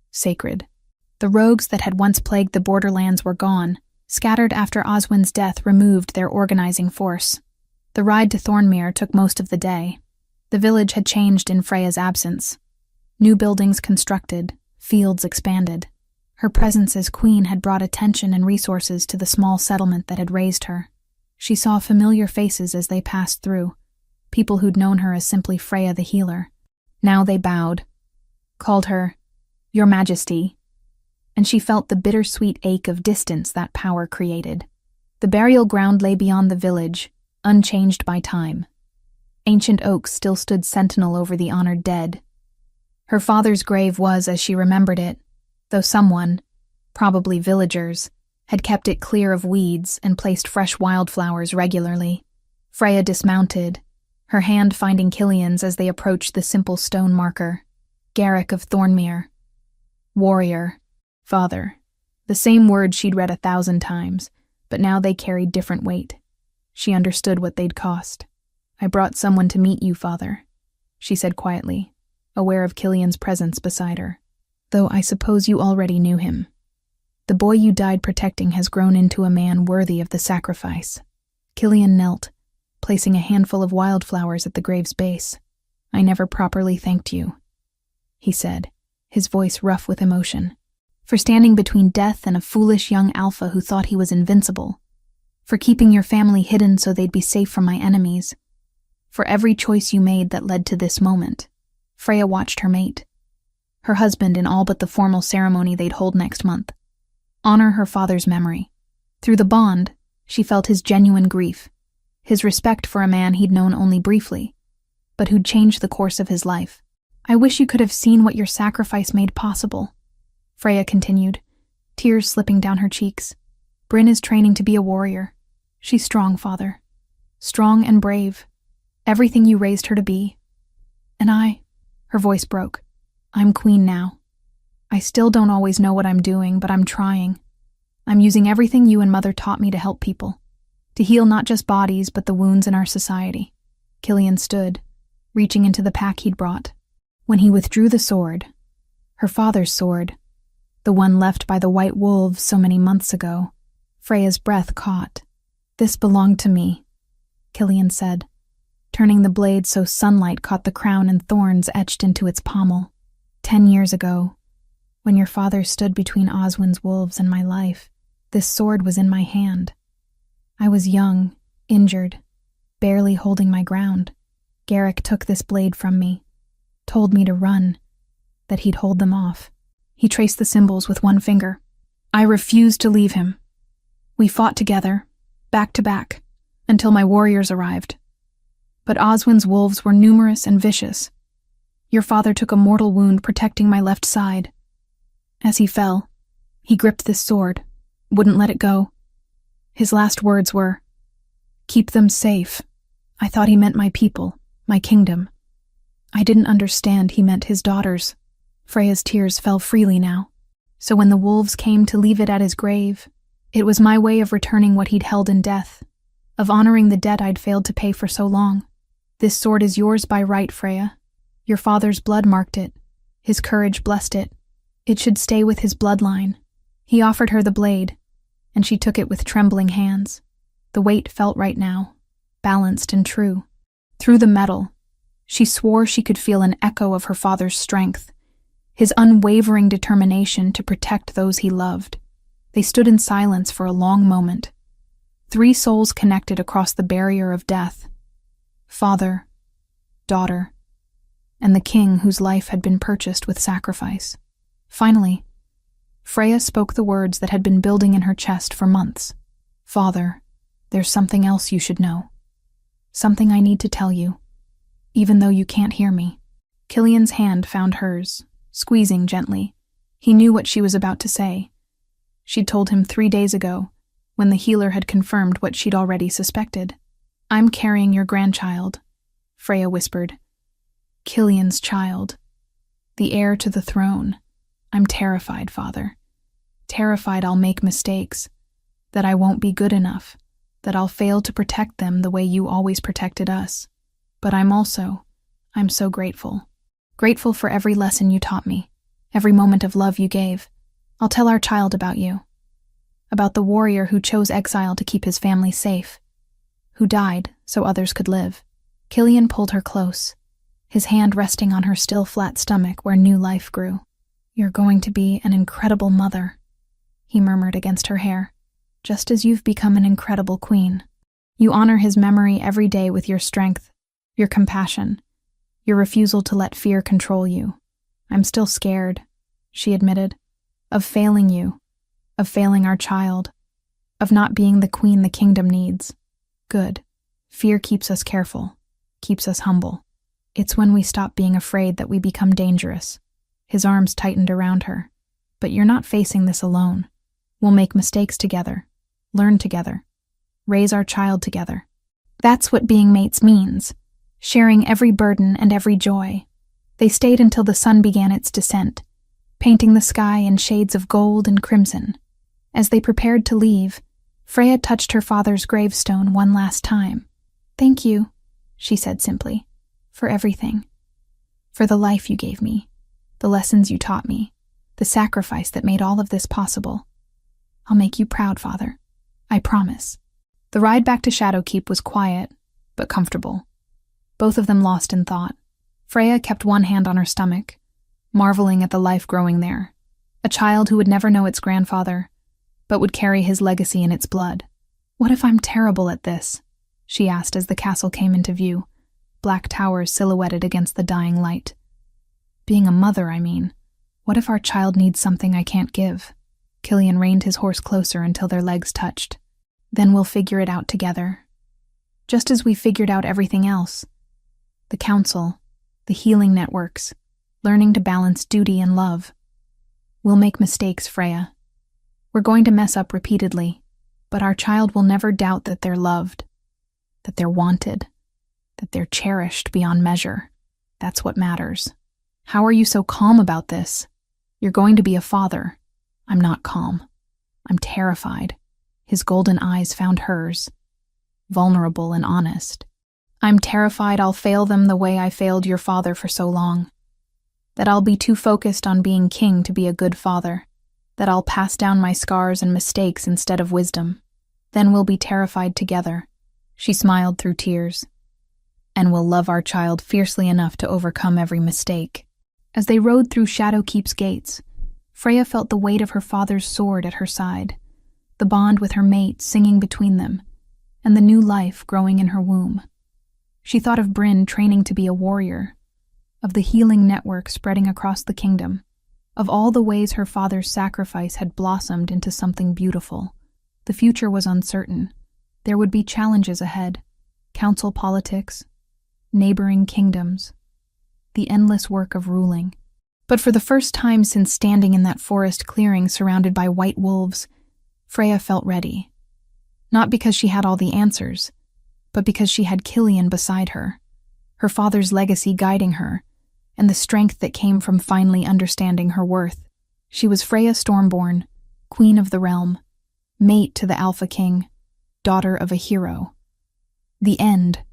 sacred. The rogues that had once plagued the borderlands were gone, scattered after Oswin's death removed their organizing force. The ride to Thornmere took most of the day. The village had changed in Freya's absence. New buildings constructed, fields expanded. Her presence as queen had brought attention and resources to the small settlement that had raised her. She saw familiar faces as they passed through, people who'd known her as simply Freya the healer. Now they bowed, called her, "Your Majesty," and she felt the bittersweet ache of distance that power created. The burial ground lay beyond the village, unchanged by time. Ancient oaks still stood sentinel over the honored dead. Her father's grave was as she remembered it, though someone, probably villagers, had kept it clear of weeds and placed fresh wildflowers regularly. Freya dismounted, her hand finding Killian's as they approached the simple stone marker. Garrick of Thornmere. Warrior. Father. The same words she'd read 1,000 times, but now they carried different weight. She understood what they'd cost. "I brought someone to meet you, Father," she said quietly, aware of Killian's presence beside her. "Though I suppose you already knew him. The boy you died protecting has grown into a man worthy of the sacrifice." Killian knelt, placing a handful of wildflowers at the grave's base. "I never properly thanked you," he said, his voice rough with emotion. "For standing between death and a foolish young alpha who thought he was invincible. For keeping your family hidden so they'd be safe from my enemies. For every choice you made that led to this moment." Freya watched her mate. her husband in all but the formal ceremony they'd hold next month. Honor her father's memory. Through the bond, she felt his genuine grief, his respect for a man he'd known only briefly, but who'd changed the course of his life. I wish you could have seen what your sacrifice made possible, Freya continued, tears slipping down her cheeks. Brynn is training to be a warrior. She's strong, father. Strong and brave. Everything you raised her to be. And her voice broke. I'm queen now. I still don't always know what I'm doing, but I'm trying. I'm using everything you and Mother taught me to help people. To heal not just bodies, but the wounds in our society. Killian stood, reaching into the pack he'd brought. When he withdrew the sword, her father's sword, the one left by the white wolves so many months ago, Freya's breath caught. This belonged to me, Killian said, turning the blade so sunlight caught the crown and thorns etched into its pommel. 10 years ago, when your father stood between Oswin's wolves and my life, this sword was in my hand. I was young, injured, barely holding my ground. Garrick took this blade from me, told me to run, that he'd hold them off. He traced the symbols with one finger. I refused to leave him. We fought together, back to back, until my warriors arrived. But Oswin's wolves were numerous and vicious. Your father took a mortal wound protecting my left side. As he fell, he gripped this sword, wouldn't let it go. His last words were, "Keep them safe." I thought he meant my people, my kingdom. I didn't understand he meant his daughters. Freya's tears fell freely now. So when the wolves came to leave it at his grave, it was my way of returning what he'd held in death, of honoring the debt I'd failed to pay for so long. This sword is yours by right, Freya. Your father's blood marked it. His courage blessed it. It should stay with his bloodline. He offered her the blade, and she took it with trembling hands. The weight felt right now, balanced and true. Through the metal, she swore she could feel an echo of her father's strength, his unwavering determination to protect those he loved. They stood in silence for a long moment. 3 souls connected across the barrier of death. Father, daughter, and the king whose life had been purchased with sacrifice. Finally, Freya spoke the words that had been building in her chest for months. Father, there's something else you should know. Something I need to tell you, even though you can't hear me. Killian's hand found hers, squeezing gently. He knew what she was about to say. She'd told him 3 days ago, when the healer had confirmed what she'd already suspected. I'm carrying your grandchild, Freya whispered. Killian's child. The heir to the throne. I'm terrified, Father. Terrified I'll make mistakes, that I won't be good enough, that I'll fail to protect them the way you always protected us. But I'm so grateful. Grateful for every lesson you taught me, every moment of love you gave. I'll tell our child about you. About the warrior who chose exile to keep his family safe, who died so others could live. Killian pulled her close, his hand resting on her still flat stomach where new life grew. You're going to be an incredible mother, he murmured against her hair, just as you've become an incredible queen. You honor his memory every day with your strength, your compassion, your refusal to let fear control you. I'm still scared, she admitted, of failing you, of failing our child, of not being the queen the kingdom needs. Good. Fear keeps us careful, keeps us humble. It's when we stop being afraid that we become dangerous. His arms tightened around her. But you're not facing this alone. We'll make mistakes together, learn together, raise our child together. That's what being mates means, sharing every burden and every joy. They stayed until the sun began its descent, painting the sky in shades of gold and crimson. As they prepared to leave, Freya touched her father's gravestone one last time. Thank you, she said simply, for everything. For the life you gave me, the lessons you taught me, the sacrifice that made all of this possible. I'll make you proud, Father. I promise. The ride back to Shadowkeep was quiet, but comfortable. Both of them lost in thought. Freya kept one hand on her stomach, marveling at the life growing there. A child who would never know its grandfather, but would carry his legacy in its blood. What if I'm terrible at this? She asked as the castle came into view, black towers silhouetted against the dying light. Being a mother, I mean. What if our child needs something I can't give? Killian reined his horse closer until their legs touched. Then we'll figure it out together. Just as we figured out everything else. The council, the healing networks, learning to balance duty and love. We'll make mistakes, Freya. We're going to mess up repeatedly, but our child will never doubt that they're loved, that they're wanted, that they're cherished beyond measure. That's what matters. How are you so calm about this? You're going to be a father. I'm not calm. I'm terrified. His golden eyes found hers, vulnerable and honest. I'm terrified I'll fail them the way I failed your father for so long. That I'll be too focused on being king to be a good father. That I'll pass down my scars and mistakes instead of wisdom. Then we'll be terrified together. She smiled through tears. And we'll love our child fiercely enough to overcome every mistake. As they rode through Shadowkeep's gates, Freya felt the weight of her father's sword at her side, the bond with her mate singing between them, and the new life growing in her womb. She thought of Bryn training to be a warrior, of the healing network spreading across the kingdom, of all the ways her father's sacrifice had blossomed into something beautiful. The future was uncertain. There would be challenges ahead, council politics, neighboring kingdoms, the endless work of ruling. But for the first time since standing in that forest clearing surrounded by white wolves, Freya felt ready. Not because she had all the answers, but because she had Killian beside her, her father's legacy guiding her, and the strength that came from finally understanding her worth. She was Freya Stormborn, queen of the realm, mate to the Alpha King, daughter of a hero. The end